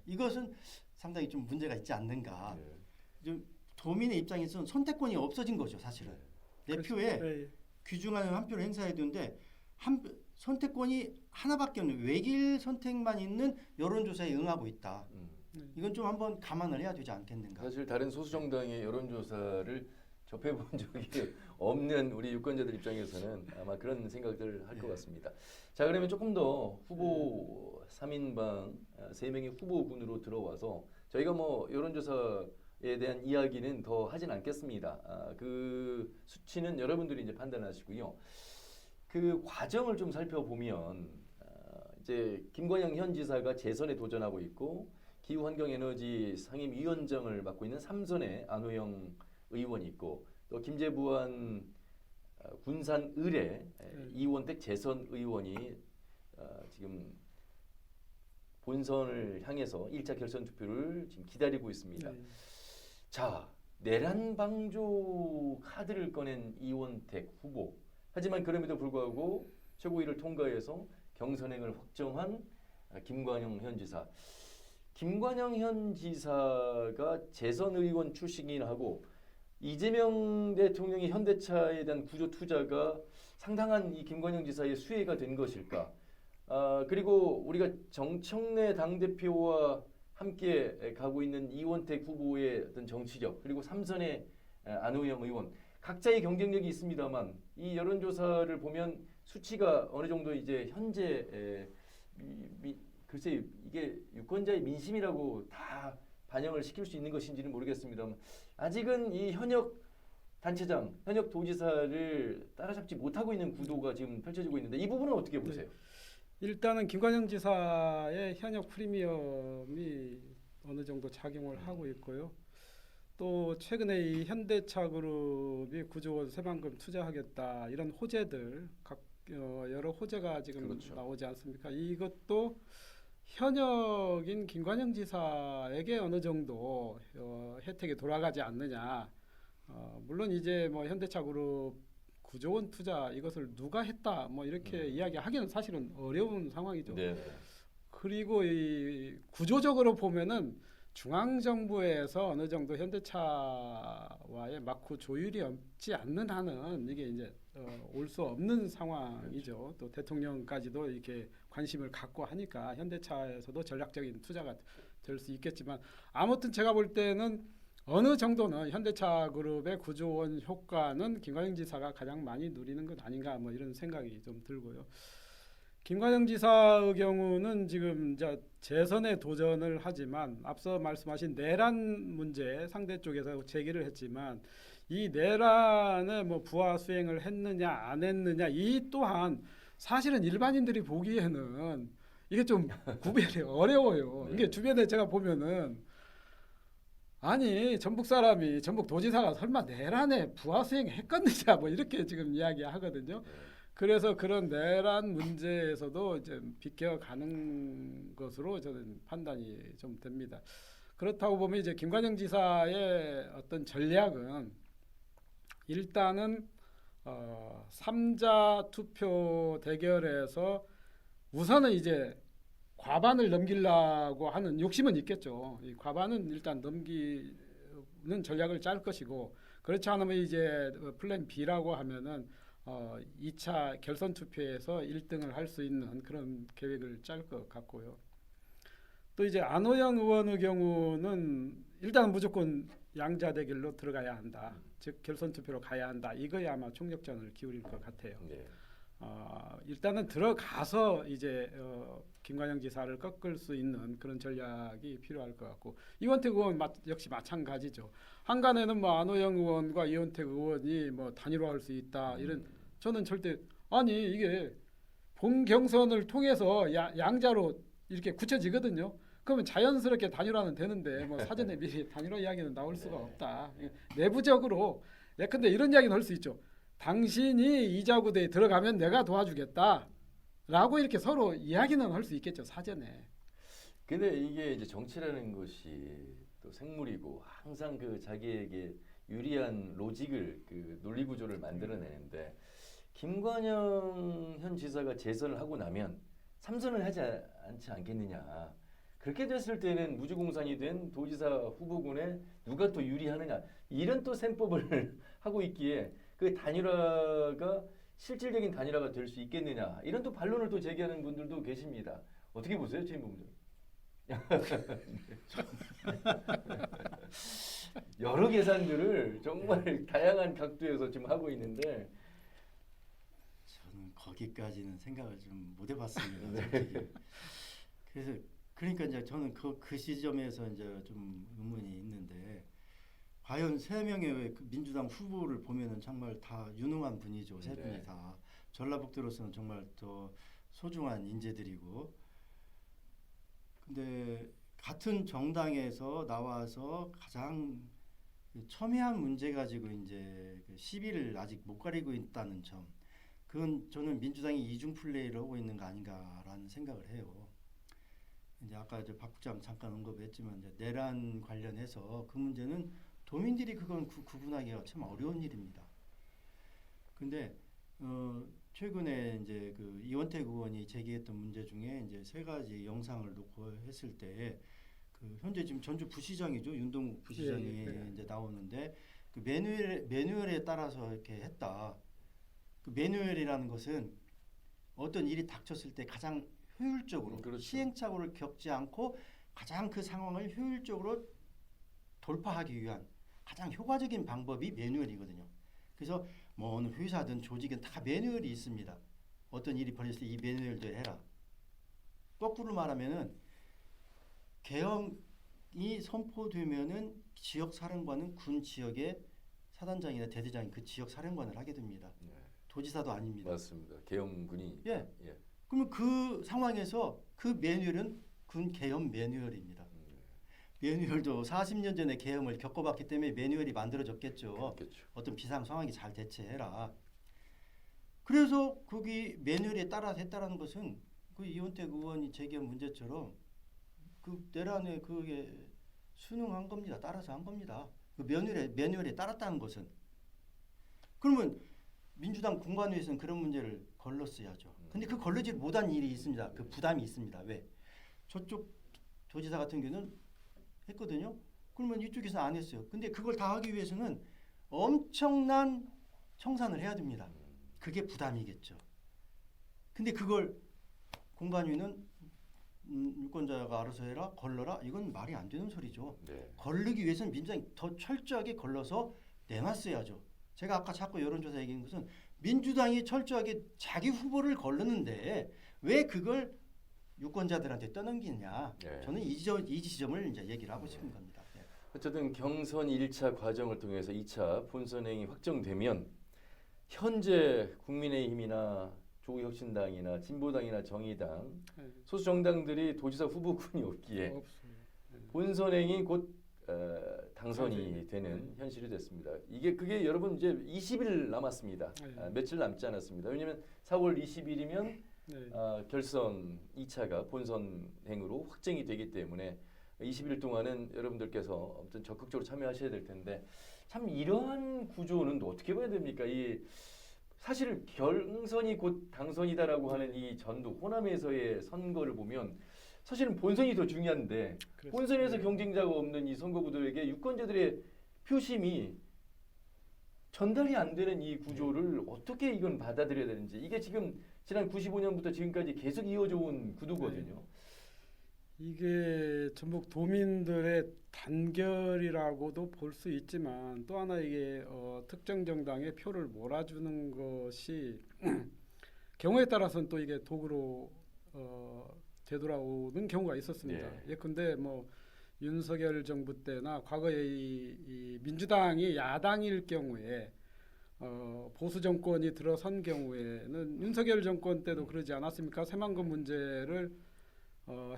이것은 상당히 좀 문제가 있지 않는가. 예. 좀 도민의 입장에서는 선택권이 없어진 거죠, 사실은. 내 그렇죠. 표에 예. 귀중한 한 표를 행사해야 되는데 선택권이 하나밖에 없는 외길 선택만 있는 여론조사에 응하고 있다. 이건 좀 한번 감안을 해야 되지 않겠는가. 사실 다른 소수 정당의 여론조사를 접해본 적이 없는 우리 유권자들 입장에서는 아마 그런 생각들 할 것 같습니다. 자, 그러면 조금 더 후보 3인방 3명의 후보군으로 들어와서 저희가 뭐 여론조사에 대한 이야기는 더 하진 않겠습니다. 그 수치는 여러분들이 이제 판단하시고요. 그 과정을 좀 살펴보면 이제 김관영 현 지사가 재선에 도전하고 있고 기후환경에너지 상임위원장을 맡고 있는 삼선의 안호영 의원이 있고 또 김제부안 군산 을의 이원택 재선 의원이 지금 본선을 향해서 1차 결선 투표를 지금 기다리고 있습니다. 네. 자, 내란 방조 카드를 꺼낸 이원택 후보. 하지만 그럼에도 불구하고 최고위를 통과해서 경선행을 확정한 김관영 현 지사. 김관영 현 지사가 재선 의원 출신이긴 하고 이재명 대통령의 현대차에 대한 구조 투자가 상당한 이 김관영 지사의 수혜가 된 것일까? 그리고 우리가 정청래 당대표와 함께 가고 있는 이원택 후보의 어떤 정치력 그리고 삼선의 안호영 의원 각자의 경쟁력이 있습니다만 이 여론조사를 보면 수치가 어느 정도 이제 현재 글쎄 이게 유권자의 민심이라고 다 반영을 시킬 수 있는 것인지는 모르겠습니다만 아직은 이 현역 단체장, 현역 도지사를 따라잡지 못하고 있는 구도가 지금 펼쳐지고 있는데 이 부분은 어떻게 보세요? 일단은 김관영 지사의 현역 프리미엄이 어느 정도 작용을 하고 있고요. 또 최근에 이 현대차 그룹이 9조 원 새만금 투자하겠다 이런 호재들 여러 호재가 지금 그렇죠. 나오지 않습니까? 이것도 현역인 김관영 지사에게 어느 정도 혜택이 돌아가지 않느냐. 물론 이제 뭐 현대차 그룹 9조 원 투자 이것을 누가 했다 뭐 이렇게 이야기하기는 사실은 어려운 상황이죠. 네. 그리고 이 구조적으로 보면은 중앙 정부에서 어느 정도 현대차와의 막후 조율이 없지 않는 한은 이게 이제 올 수 없는 상황이죠. 그렇죠. 또 대통령까지도 이렇게 관심을 갖고 하니까 현대차에서도 전략적인 투자가 될 수 있겠지만 아무튼 제가 볼 때는 어느 정도는 현대차 그룹의 9조 원 효과는 김관영 지사가 가장 많이 누리는 것 아닌가 뭐 이런 생각이 좀 들고요. 김관영 지사의 경우는 지금 이제 재선에 도전을 하지만 앞서 말씀하신 내란 문제 상대 쪽에서 제기를 했지만 이 내란에 뭐 부하 수행을 했느냐 안 했느냐 이 또한 사실은 일반인들이 보기에는 이게 좀 구별이 어려워요. 네. 이게 주변에 제가 보면은 아니 전북 사람이 전북 도지사가 설마 내란에 부하 수행했겠느냐 뭐 이렇게 지금 이야기하거든요. 그래서 그런 내란 문제에서도 이제 비껴가는 것으로 저는 판단이 좀 됩니다. 그렇다고 보면 이제 김관영 지사의 어떤 전략은 일단은 3자 투표 대결에서 우선은 이제 과반을 넘기려고 하는 욕심은 있겠죠. 이 과반은 일단 넘기는 전략을 짤 것이고 그렇지 않으면 이제 플랜 B라고 하면은 2차 결선 투표에서 1등을 할 수 있는 그런 계획을 짤 것 같고요. 또 이제 안호영 의원의 경우는 일단 무조건 양자 대결로 들어가야 한다. 즉 결선 투표로 가야 한다. 이거에 아마 총력전을 기울일 것 같아요. 네. 일단은 들어가서 이제 김관영 지사를 꺾을 수 있는 그런 전략이 필요할 것 같고 이원택 의원 역시 마찬가지죠. 한간에는 뭐 안호영 의원과 이원택 의원이 뭐 단일화할 수 있다 이런 저는 절대 아니 이게 본 경선을 통해서 양자로 이렇게 굳혀지거든요. 그러면 자연스럽게 단일화는 되는데 뭐 사전에 미리 단일화 이야기는 나올 수가 없다. 내부적으로 예컨대 이런 이야기는 할 수 있죠. 당신이 이자구대에 들어가면 내가 도와주겠다라고 이렇게 서로 이야기는 할 수 있겠죠 사전에. 근데 이게 이제 정치라는 것이 또 생물이고 항상 그 자기에게 유리한 로직을 그 논리 구조를 만들어내는데 김관영 현 지사가 재선을 하고 나면 삼선을 하지 않지 않겠느냐. 그렇게 됐을 때는 무주공산이 된 도지사 후보군에 누가 또 유리하느냐 이런 또 셈법을 하고 있기에 그 단일화가 실질적인 단일화가 될 수 있겠느냐 이런 또 반론을 또 제기하는 분들도 계십니다. 어떻게 보세요, 최인봉 부장님? 여러 계산들을 정말 다양한 각도에서 지금 하고 있는데 저는 거기까지는 생각을 좀 못 해봤습니다. 솔직히. 그래서 그러니까 이제 저는 그 시점에서 이제 좀 의문이 있는데 과연 세 명의 그 민주당 후보를 보면은 정말 다 유능한 분이죠. 세 분이 다 전라북도로서는 정말 더 소중한 인재들이고 근데 같은 정당에서 나와서 가장 첨예한 문제 가지고 이제 그 시비를 아직 못 가리고 있다는 점 그건 저는 민주당이 이중 플레이를 하고 있는 거 아닌가라는 생각을 해요. 이제 아까 이제 박 국장 잠깐 언급했지만 이제 내란 관련해서 그 문제는 도민들이 그건 구분하기가 참 어려운 일입니다. 근데 최근에 이제 그 이원택 의원이 제기했던 문제 중에 이제 세 가지 영상을 놓고 했을 때 그 현재 지금 전주 부시장이죠 윤동욱 부시장이 이제 나오는데 그 매뉴얼에 따라서 이렇게 했다. 그 매뉴얼이라는 것은 어떤 일이 닥쳤을 때 가장 효율적으로 그렇죠. 시행착오를 겪지 않고 가장 그 상황을 효율적으로 돌파하기 위한 가장 효과적인 방법이 매뉴얼이거든요. 그래서 뭐 어느 회사든 조직은 다 매뉴얼이 있습니다. 어떤 일이 벌어졌을 때 이 매뉴얼대로 해라. 거꾸로 말하면은 계엄이 선포되면은 지역 사령관은 군 지역의 사단장이나 대대장이 그 지역 사령관을 하게 됩니다. 네. 도지사도 아닙니다. 맞습니다. 계엄군이 예. 그러면 그 상황에서 그 매뉴얼은 군 계엄 매뉴얼입니다. 매뉴얼도 40년 전에 계엄을 겪어봤기 때문에 매뉴얼이 만들어졌겠죠. 그렇겠죠. 어떤 비상 상황이 잘 대처해라. 그래서 거기 매뉴얼에 따라서 했다라는 것은 그 이원택 의원이 제기한 문제처럼 그 내란에 그게 순응한 겁니다. 따라서 한 겁니다. 그 매뉴얼에 따랐다는 것은 그러면 민주당 공관위에서는 그런 문제를 걸렀어야죠. 근데 그 걸르지 못한 일이 있습니다. 그 부담이 있습니다. 왜? 저쪽 도지사 같은 경우는 했거든요. 그러면 이쪽에서 안 했어요. 근데 그걸 다 하기 위해서는 엄청난 청산을 해야 됩니다. 그게 부담이겠죠. 근데 그걸 공관위는 유권자가 알아서 해라, 걸러라. 이건 말이 안 되는 소리죠. 네. 걸르기 위해서는 민주당이 더 철저하게 걸러서 내놨어야죠. 제가 아까 자꾸 여론조사 얘기한 것은 민주당이 철저하게 자기 후보를 걸르는데 왜 그걸 유권자들한테 떠넘기냐. 네. 저는 이 지점을 이제 얘기를 하고 싶은 겁니다. 네. 어쨌든 경선 1차 과정을 통해서 2차 본선행이 확정되면 현재 국민의힘이나 조국혁신당이나 진보당이나 정의당 소수 정당들이 도지사 후보군이 없기에 없어요. 본선행이 곧 당선이 되는 현실이 됐습니다. 그게 여러분 이제 20일 남았습니다. 며칠 남지 않았습니다. 왜냐하면 4월 20일이면 결선 2차가 본선행으로 확정이 되기 때문에 20일 동안은 여러분들께서 아무튼 적극적으로 참여하셔야 될 텐데 참 이러한 구조는 또 어떻게 봐야 됩니까? 사실 경선이 곧 당선이다라고 하는 이 전북 호남에서의 선거를 보면 사실은 본선이 더 중요한데 그렇죠. 본선에서 경쟁자가 없는 이 선거구들에게 유권자들의 표심이 전달이 안 되는 이 구조를 어떻게 이건 받아들여야 되는지 이게 지금 지난 95년부터 지금까지 계속 이어져 온 구도거든요. 이게 전북 도민들의 단결이라고도 볼 수 있지만 또 하나 이게 특정 정당에 표를 몰아주는 것이 경우에 따라서는 또 이게 도구로 되돌아오는 경우가 있었습니다. 네. 예컨대 뭐 윤석열 정부 때나 과거에 이 민주당이 야당일 경우에 보수 정권이 들어선 경우에는 윤석열 정권 때도 그러지 않았습니까? 새만금 문제를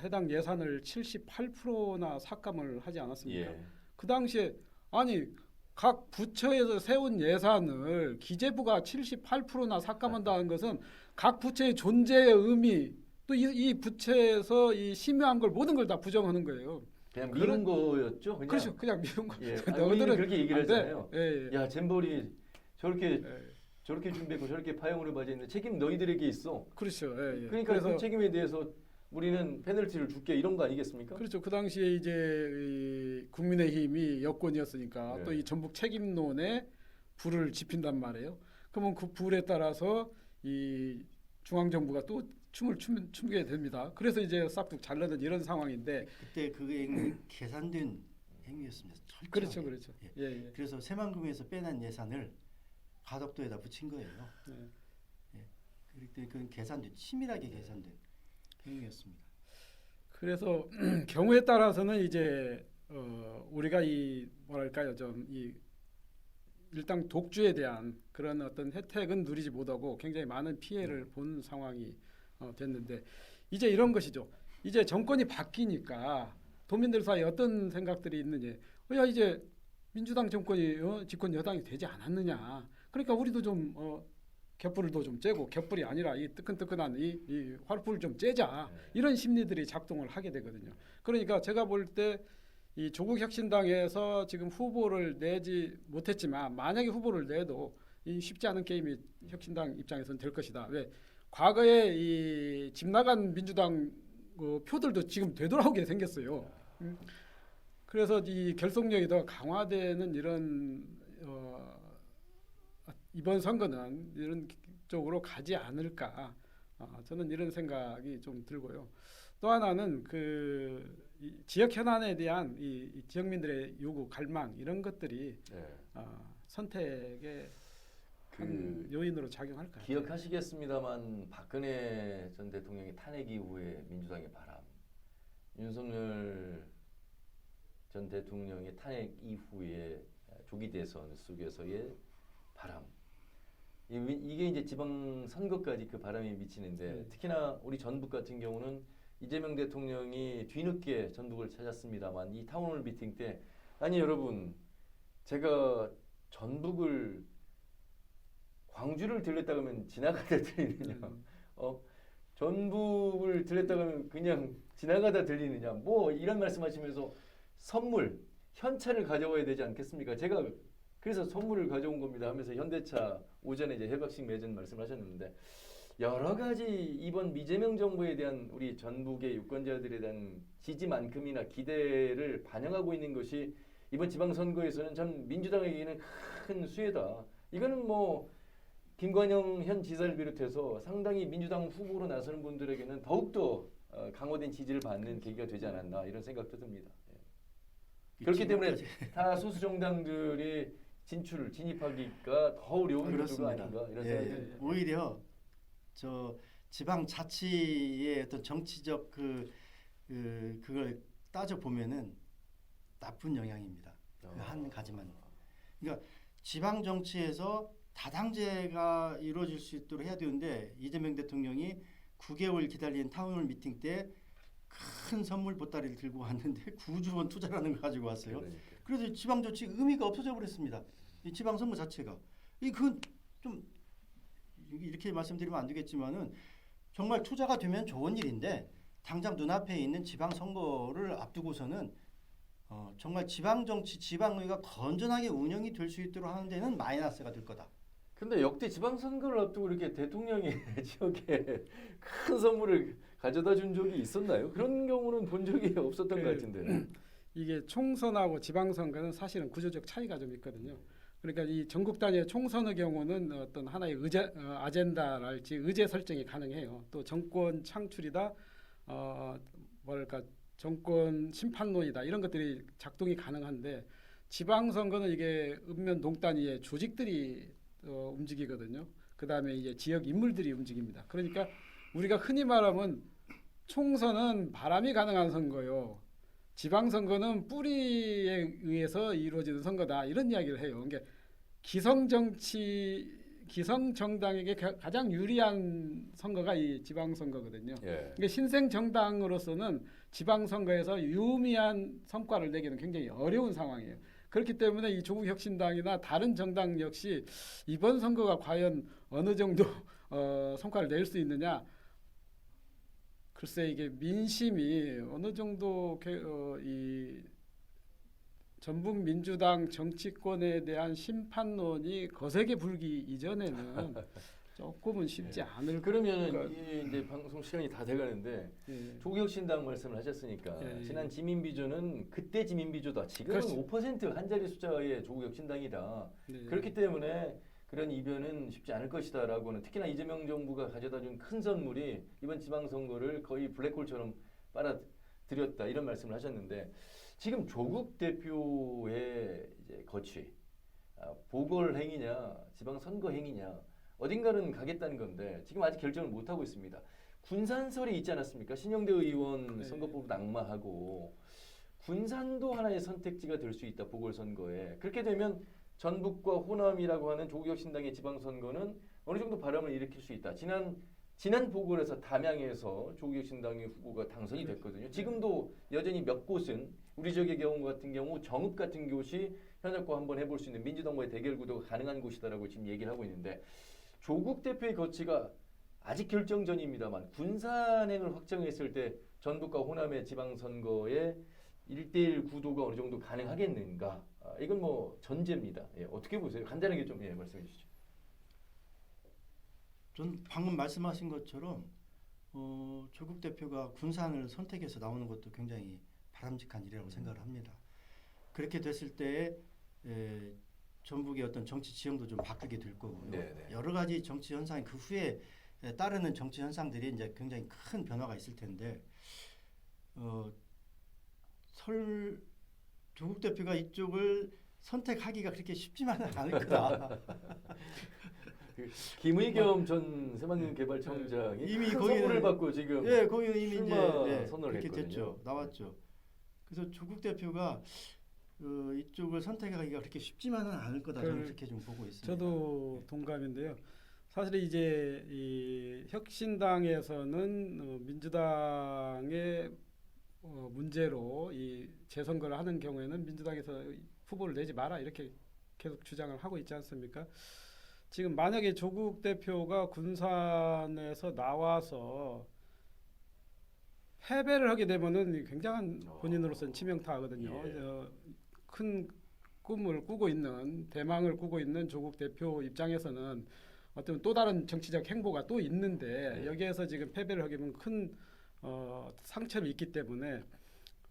해당 예산을 78%나 삭감을 하지 않았습니까? 예. 그 당시에 아니 각 부처에서 세운 예산을 기재부가 78%나 삭감한다는 것은 각 부처의 존재의 의미 또 이 부처에서 이 심의한 걸 모든 걸 다 부정하는 거예요. 그냥 그런- 미룬 거였죠. 그냥. 그렇죠, 그냥 미운 거. 예. 근데 우리는 너희들은 그렇게 얘기를 안 돼. 하잖아요. 예, 예. 야 잼버리 저렇게 예. 저렇게 준비했고 저렇게 파형으로 맞았는데 책임 너희들에게 있어. 그렇죠. 예, 예. 그러니까 그래서 그 책임에 대해서 우리는 페널티를 줄게 이런 거 아니겠습니까? 그렇죠. 그 당시에 이제 이 국민의힘이 여권이었으니까 네. 또 이 전북 책임론에 불을 지핀단 말이에요. 그러면 그 불에 따라서 이 중앙 정부가 또 춤을 추게 됩니다. 그래서 이제 싹둑 잘라는 이런 상황인데 그때 그게 계산된 행위였습니다. 철저하게. 그렇죠, 그렇죠. 예. 예, 예. 그래서 새만금에서 빼낸 예산을 가덕도에다 붙인 거예요. 예. 그때 그건 계산된 치밀하게 계산된 행위였습니다. 그래서 경우에 따라서는 이제 우리가 이 뭐랄까요, 좀 이 일당 독주에 대한 그런 어떤 혜택은 누리지 못하고 굉장히 많은 피해를 본 상황이 됐는데 이제 이런 것이죠. 이제 정권이 바뀌니까 도민들 사이에 어떤 생각들이 있느냐. 야 이제 민주당 정권이 집권 여당이 되지 않았느냐. 그러니까 우리도 좀 곁불을 더 좀 째고 곁불이 아니라 이 뜨끈뜨끈한 이 활불을 좀 째자. 이런 심리들이 작동을 하게 되거든요. 그러니까 제가 볼 때 이 조국 혁신당에서 지금 후보를 내지 못했지만 만약에 후보를 내도 이 쉽지 않은 게임이 혁신당 입장에서는 될 것이다. 왜? 과거에 이 집 나간 민주당 표들도 지금 되돌아오게 생겼어요. 그래서 이 결속력이 더 강화되는 이런 이번 선거는 이런 쪽으로 가지 않을까. 저는 이런 생각이 좀 들고요. 또 하나는 이 지역 현안에 대한 이 지역민들의 요구, 갈망 이런 것들이 예. 선택의 그 한 요인으로 작용할 것 같아요. 기억하시겠습니다만 박근혜 전 대통령이 탄핵 이후에 민주당의 바람, 윤석열 전 대통령의 탄핵 이후에 조기 대선 속에서의 바람. 이게 이제 지방 선거까지 그 바람이 미치는데 특히나 우리 전북 같은 경우는 이재명 대통령이 뒤늦게 전북을 찾았습니다만 이 타운홀 미팅 때 아니 여러분 제가 전북을 광주를 들렸다 그러면 지나가다 들리느냐 전북을 들렸다 그러면 그냥 지나가다 들리느냐 뭐 이런 말씀하시면서 선물 현차를 가져와야 되지 않겠습니까? 제가 그래서 선물을 가져온 겁니다 하면서 현대차 오전에 이제 해박식 매진 말씀하셨는데 여러 가지 이번 이재명 정부에 대한 우리 전북의 유권자들에 대한 지지만큼이나 기대를 반영하고 있는 것이 이번 지방선거에서는 전 민주당에게는 큰 수혜다. 이거는 뭐 김관영 현 지사를 비롯해서 상당히 민주당 후보로 나서는 분들에게는 더욱더 강화된 지지를 받는 계기가 되지 않았나 이런 생각도 듭니다. 예. 그렇기 때문에 다 소수 정당들이 진입하기가 더 어려운 구조가 그렇습니다. 아닌가 이런 예, 생각이 듭니다. 오히려 저 지방 자치의 어떤 정치적 그걸 따져 보면은 나쁜 영향입니다. 그 한 가지만. 그러니까 지방 정치에서 다당제가 이루어질 수 있도록 해야 되는데 이재명 대통령이 9개월 기다린 타운홀 미팅 때 큰 선물 보따리를 들고 왔는데 9조 원 투자라는 걸 가지고 왔어요. 그러니까. 그래서 지방 정치 의미가 없어져 버렸습니다. 이 지방 선거 자체가 좀 이렇게 말씀드리면 안 되겠지만은 정말 투자가 되면 좋은 일인데 당장 눈앞에 있는 지방 선거를 앞두고서는 정말 지방 정치, 지방의회가 건전하게 운영이 될 수 있도록 하는 데는 마이너스가 될 거다. 근데 역대 지방선거를 앞두고 이렇게 대통령이 지역에 큰 선물을 가져다 준 적이 있었나요? 그런 경우는 본 적이 없었던 것 같은데. 이게 총선하고 지방선거는 사실은 구조적 차이가 좀 있거든요. 그러니까 이 전국 단위의 총선의 경우는 어떤 하나의 아젠다랄지 의제 설정이 가능해요. 또 정권 창출이다, 뭐랄까 정권 심판론이다 이런 것들이 작동이 가능한데 지방선거는 이게 읍면 동단위의 조직들이 움직이거든요. 그 다음에 이제 지역 인물들이 움직입니다. 그러니까 우리가 흔히 말하면 총선은 바람이 가능한 선거요. 지방선거는 뿌리에 의해서 이루어지는 선거다 이런 이야기를 해요. 그러니까 기성정당에게 가장 유리한 선거가 이 지방선거거든요. 예. 그러니까 신생정당으로서는 지방선거에서 유의미한 성과를 내기는 굉장히 어려운 상황이에요. 그렇기 때문에 이 조국혁신당이나 다른 정당 역시 이번 선거가 과연 어느 정도 성과를 낼 수 있느냐, 글쎄 이게 민심이 어느 정도 이 전북 민주당 정치권에 대한 심판론이 거세게 불기 이전에는 조금은 쉽지 않을 그러면 것 이제 방송 시간이 다 돼가는데 예. 조국혁신당 말씀을 하셨으니까 예, 예. 지난 지민비조는 그때 지민비조다. 지금은 그렇지. 5% 한 자리 숫자의 조국혁신당이다. 네. 그렇기 때문에 그런 이변은 쉽지 않을 것이다라고는 특히나 이재명 정부가 가져다준 큰 선물이 이번 지방선거를 거의 블랙홀처럼 빨아들였다 이런 말씀을 하셨는데 지금 조국 대표의 이제 거취, 보궐 행위냐 지방선거 행위냐 어딘가는 가겠다는 건데 지금 아직 결정을 못 하고 있습니다. 군산설이 있지 않았습니까? 신영대 의원 네. 선거법 낙마하고 군산도 하나의 선택지가 될 수 있다 보궐선거에. 그렇게 되면 전북과 호남이라고 하는 조국혁신당의 지방선거는 어느 정도 바람을 일으킬 수 있다. 지난 보궐에서 담양에서 조국혁신당의 후보가 당선이 됐거든요. 지금도 여전히 몇 곳은 우리 지역의 경우 같은 경우 정읍 같은 곳이 현역과 한번 해볼 수 있는 민주당과의 대결 구도가 가능한 곳이다라고 지금 얘기를 하고 있는데 조국 대표의 거취가 아직 결정 전입니다만 군산행을 확정했을 때 전북과 호남의 지방선거에 1대1 구도가 어느 정도 가능하겠는가? 이건 뭐 전제입니다. 예, 어떻게 보세요? 간단하게 좀 말씀해 주시죠. 전 방금 말씀하신 것처럼 조국 대표가 군산을 선택해서 나오는 것도 굉장히 바람직한 일이라고 생각을 합니다. 그렇게 됐을 때 전북의 어떤 정치 지형도 좀 바뀌게 될 거고요. 네네. 여러 가지 정치 현상이 그 후에 따르는 정치 현상들이 이제 굉장히 큰 변화가 있을 텐데 조국 대표가 이쪽을 선택하기가 그렇게 쉽지만은 않을 거다. 김의겸 전 새만금개발청장이 이미 큰 거기는- 선물을 받고 지금 예, 거기는 이미 출마 이제 선언을 그렇게 했거든요. 됐죠. 나왔죠. 그래서 조국 대표가 이쪽을 선택하기가 그렇게 쉽지만은 않을 거다. 저는 그렇게 좀 보고 있습니다. 저도 동감인데요. 사실 이제 이 혁신당에서는 민주당의 문제로 이 재선거를 하는 경우에는 민주당에서 후보를 내지 마라 이렇게 계속 주장을 하고 있지 않습니까? 지금 만약에 조국 대표가 군산에서 나와서 패배를 하게 되면은 굉장한 본인으로서는 치명타거든요. 예. 큰 꿈을 꾸고 있는 대망을 꾸고 있는 조국 대표 입장에서는 어떤 또 다른 정치적 행보가 또 있는데 여기에서 지금 패배를 하게 되면 큰 상처를 입기 때문에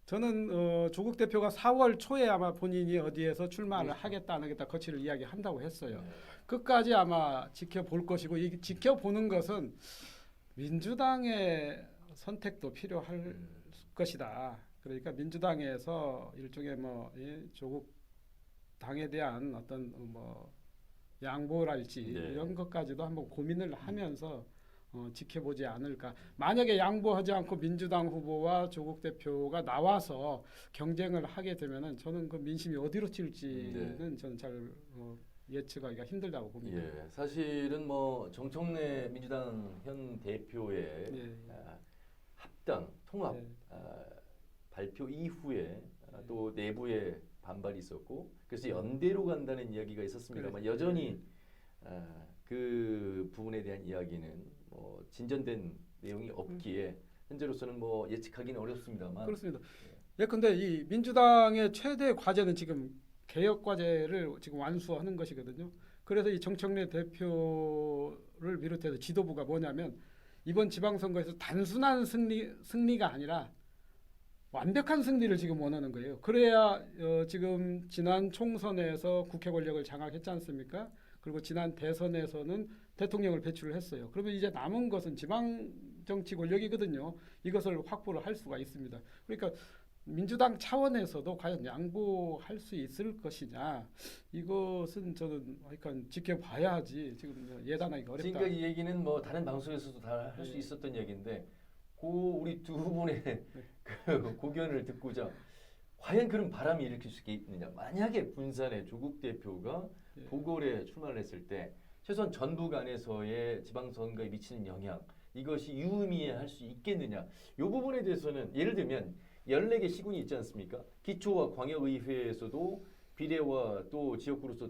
저는 조국 대표가 4월 초에 아마 본인이 어디에서 출마를 하겠다 안 하겠다 거취를 이야기한다고 했어요. 끝까지 아마 지켜볼 것이고 이 지켜보는 것은 민주당의 선택도 필요할 것이다. 그러니까 민주당에서 일종의 조국 당에 대한 어떤 양보랄지 네. 이런 것까지도 한번 고민을 하면서 지켜보지 않을까. 만약에 양보하지 않고 민주당 후보와 조국 대표가 나와서 경쟁을 하게 되면은 저는 그 민심이 어디로 튈지는 저는 잘 예측하기가 힘들다고 봅니다. 예, 사실은 뭐 정청래 민주당 현 대표의 예. 합당 통합 예. 발표 이후에 또 내부에 반발이 있었고 그래서 연대로 간다는 이야기가 있었습니다만 그렇죠. 여전히 그 부분에 대한 이야기는 뭐 진전된 내용이 없기에 현재로서는 뭐 예측하기는 어렵습니다만 그렇습니다. 예컨대 이 민주당의 최대 과제는 지금 개혁 과제를 지금 완수하는 것이거든요. 그래서 이 정청래 대표를 비롯해서 지도부가 뭐냐면 이번 지방선거에서 단순한 승리가 아니라 완벽한 승리를 지금 원하는 거예요. 그래야 지금 지난 총선에서 국회 권력을 장악했지 않습니까? 그리고 지난 대선에서는 대통령을 배출을 했어요. 그러면 이제 남은 것은 지방 정치 권력이거든요. 이것을 확보를 할 수가 있습니다. 그러니까 민주당 차원에서도 과연 양보할 수 있을 것이냐, 이것은 저는 약간 지켜봐야지 지금 예단하기가 어렵다. 지금까지 이 얘기는 뭐 다른 방송에서도 다 할 수 네. 있었던 얘기인데 우리 두 분의 그 고견을 듣고자 과연 그런 바람이 일으킬 수 있느냐. 만약에 군산의 조국 대표가 네. 보궐에 출마를 했을 때 최소한 전북 안에서의 지방선거에 미치는 영향, 이것이 유의미할 수 있겠느냐. 이 부분에 대해서는 예를 들면 14개 시군이 있지 않습니까? 기초와 광역의회에서도 비례와 또 지역구로서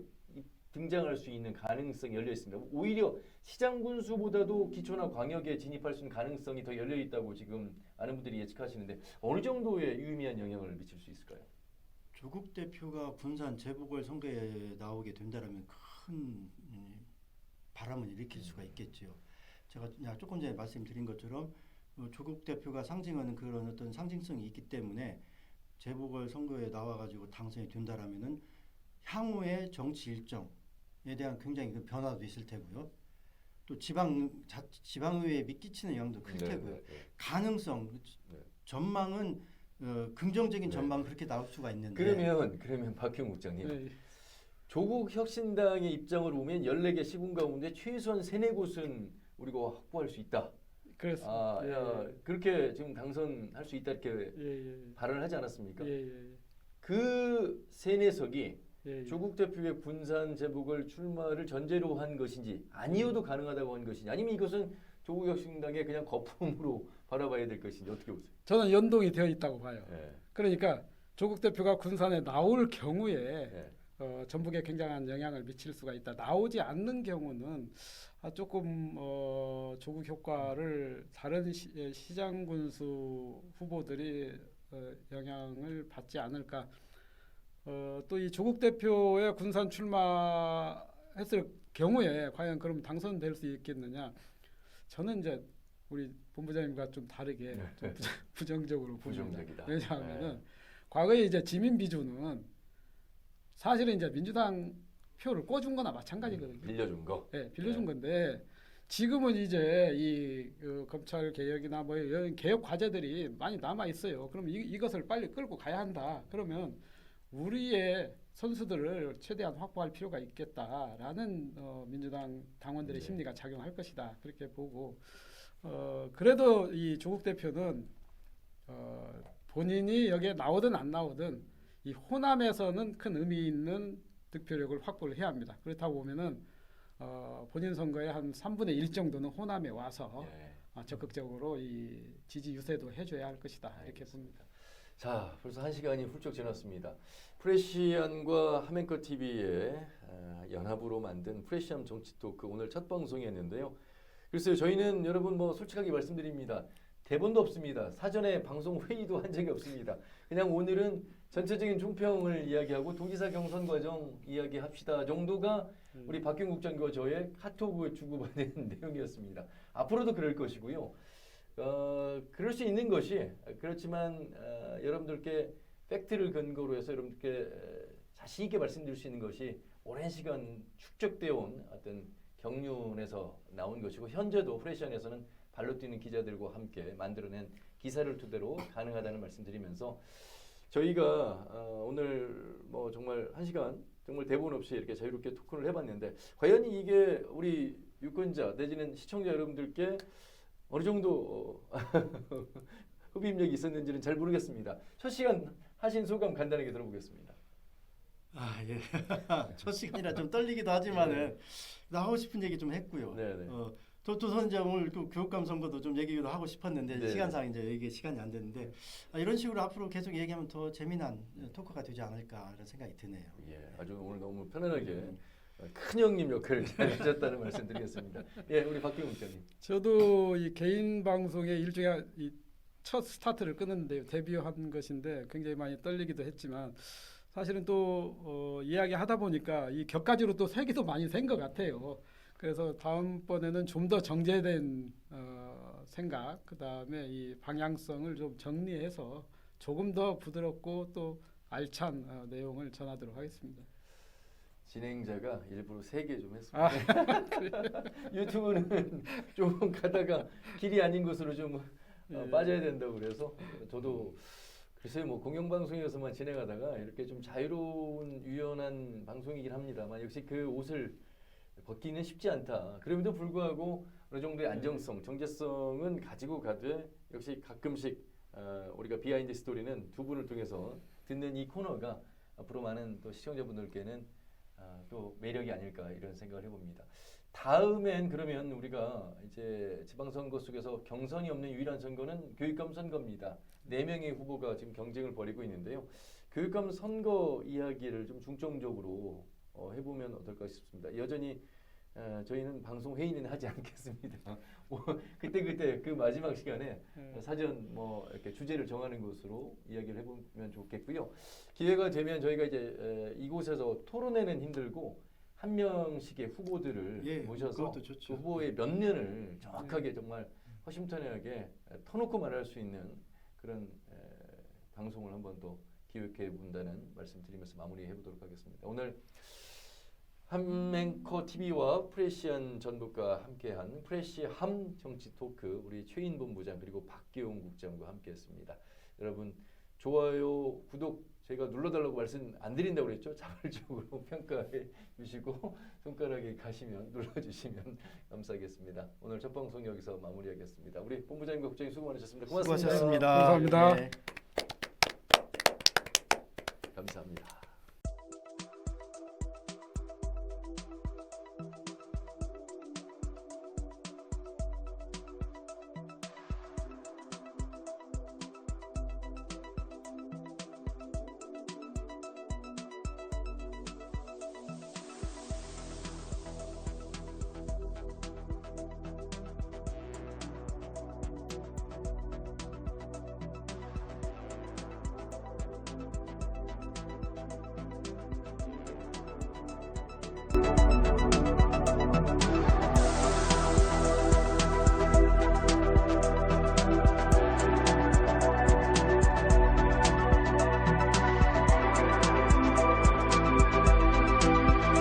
등장할 수 있는 가능성이 열려 있습니다. 오히려 시장 군수보다도 기초나 광역에 진입할 수 있는 가능성이 더 열려 있다고 지금 많은 분들이 예측하시는데 어느 정도의 유의미한 영향을 미칠 수 있을까요? 조국 대표가 군산 재보궐 선거에 나오게 된다면 큰 바람을 일으킬 수가 있겠지요. 제가 조금 전에 말씀드린 것처럼 조국 대표가 상징하는 그런 어떤 상징성이 있기 때문에 재보궐 선거에 나와가지고 당선이 된다라면은 향후의 정치 일정에 대한 굉장히 큰 변화도 있을 테고요. 또 지방의회에 미끼치는 영향도 클 테고요. 가능성, 네. 전망은 긍정적인 네. 전망 그렇게 나올 수가 있는데. 그러면 박형 국장님, 네. 조국 혁신당의 입장을 보면 14개 시군 가운데 최소한 3-4곳은 우리가 확보할 수 있다. 그렇습니다. 그렇게 지금 당선할 수 있다 이렇게 예. 발언을 하지 않았습니까? 예. 그 3-4석이 예. 조국 대표의 군산 재보궐 출마를 전제로 한 것인지 아니어도 가능하다고 한 것인지 아니면 이것은 조국 혁신당의 그냥 거품으로 바라봐야 될 것인지 어떻게 보세요? 저는 연동이 되어 있다고 봐요. 예. 그러니까 조국 대표가 군산에 나올 경우에 예. 전북에 굉장한 영향을 미칠 수가 있다. 나오지 않는 경우는 조금 조국 효과를 다른 시장 군수 후보들이 영향을 받지 않을까. 또 이 조국 대표의 군산 출마했을 경우에 과연 그럼 당선될 수 있겠느냐? 저는 이제 우리 본부장님과 좀 다르게 좀 부정적으로 봅니다. 부정적이다. 왜냐하면은 과거에 이제 지민 비주는 사실은 이제 민주당 표를 꿔준 거나 마찬가지거든요. 빌려준 거. 네, 빌려준 건데 지금은 이제 이 검찰 개혁이나 뭐 이런 개혁 과제들이 많이 남아 있어요. 그럼 이것을 빨리 끌고 가야 한다. 그러면 우리의 선수들을 최대한 확보할 필요가 있겠다라는 민주당 당원들의 네. 심리가 작용할 것이다. 그렇게 보고 그래도 이 조국 대표는 본인이 여기에 나오든 안 나오든 이 호남에서는 큰 의미 있는 득표력을 확보를 해야 합니다. 그렇다고 보면은 본인 선거의 한 3분의 1 정도는 호남에 와서 예. 적극적으로 이 지지 유세도 해줘야 할 것이다. 이렇게 봅니다. 자, 벌써 1시간이 훌쩍 지났습니다. 프레시안과 하멘커 TV의 연합으로 만든 프레시안 정치 토크 오늘 첫 방송이었는데요. 글쎄요, 저희는 여러분 뭐 솔직하게 말씀드립니다. 대본도 없습니다. 사전에 방송 회의도 한 적이 없습니다. 그냥 오늘은 전체적인 총평을 이야기하고 도지사 경선 과정 이야기합시다 정도가 우리 박경 국장과 저의 카톡을 주고받은 내용이었습니다. 앞으로도 그럴 것이고요. 그럴 수 있는 것이 그렇지만 여러분들께 팩트를 근거로 해서 여러분들께 자신 있게 말씀드릴 수 있는 것이 오랜 시간 축적되어 온 어떤 경륜에서 나온 것이고 현재도 프레시안에서는 발로 뛰는 기자들과 함께 만들어낸 기사를 토대로 가능하다는 말씀드리면서 저희가 오늘 뭐 정말 1시간 정말 대본 없이 이렇게 자유롭게 토크를 해봤는데 과연 이게 우리 유권자 내지는 시청자 여러분들께 어느 정도 흡입력이 있었는지는 잘 모르겠습니다. 첫 시간 하신 소감 간단하게 들어보겠습니다. 예. 첫 시간이라 좀 떨리기도 하지만은 하고 싶은 얘기 좀 했고요. 네네. 도토선장 오늘 그 교육감 선거도 좀 얘기도 하고 싶었는데 네. 시간상 이제 이게 시간이 안 됐는데 이런 식으로 앞으로 계속 얘기하면 더 재미난 토크가 되지 않을까 이런 생각이 드네요. 예, 아주 오늘 너무 편안하게 큰 형님 역할을 잘 하셨다는 말씀드리겠습니다. 예, 우리 박경 국장님. 저도 이 개인 방송에 일종의 첫 스타트를 끊었는데 데뷔한 것인데 굉장히 많이 떨리기도 했지만 사실은 또 이야기하다 보니까 이 격가지로 또 세기도 많이 센 것 같아요. 그래서 다음번에는 좀 더 정제된 생각, 그 다음에 이 방향성을 좀 정리해서 조금 더 부드럽고 또 알찬 내용을 전하도록 하겠습니다. 진행자가 일부러 3개 좀 했습니다. 유튜브는 좀 가다가 길이 아닌 곳으로 좀 빠져야 된다고 그래서 저도 글쎄요, 뭐 공영방송에서만 진행하다가 이렇게 좀 자유로운 유연한 방송이긴 합니다만 역시 그 옷을 벗기는 쉽지 않다. 그럼에도 불구하고 어느 정도의 안정성, 정제성은 가지고 가되 역시 가끔씩 우리가 비하인드 스토리는 두 분을 통해서 듣는 이 코너가 앞으로 많은 또 시청자분들께는 또 매력이 아닐까 이런 생각을 해봅니다. 다음엔 그러면 우리가 이제 지방선거 속에서 경선이 없는 유일한 선거는 교육감 선거입니다. 4명의 후보가 지금 경쟁을 벌이고 있는데요. 교육감 선거 이야기를 좀 중점적으로 해보면 어떨까 싶습니다. 여전히 저희는 방송 회의는 하지 않겠습니다. 그때 그 마지막 시간에 사전 뭐 이렇게 주제를 정하는 것으로 이야기를 해보면 좋겠고요. 기회가 되면 저희가 이제 이곳에서 토론회는 힘들고 한 명씩의 후보들을 모셔서 그것도 좋죠. 그 후보의 면면을 정확하게 정말 허심탄회하게 터놓고 말할 수 있는 그런 방송을 한번 더 기획해 본다는 말씀드리면서 마무리해 보도록 하겠습니다. 오늘 함앵커 TV와 프레시안 전북과 함께한 프레시함 정치 토크 우리 최인 본부장 그리고 박기용 국장과 함께했습니다. 여러분 좋아요, 구독 제가 눌러달라고 말씀 안 드린다고 그랬죠? 자발적으로 평가해 주시고 손가락에 가시면 눌러주시면 감사하겠습니다. 오늘 첫 방송 여기서 마무리하겠습니다. 우리 본부장님과 국장님 수고 많으셨습니다. 고맙습니다. 수고하셨습니다. 감사합니다. 네.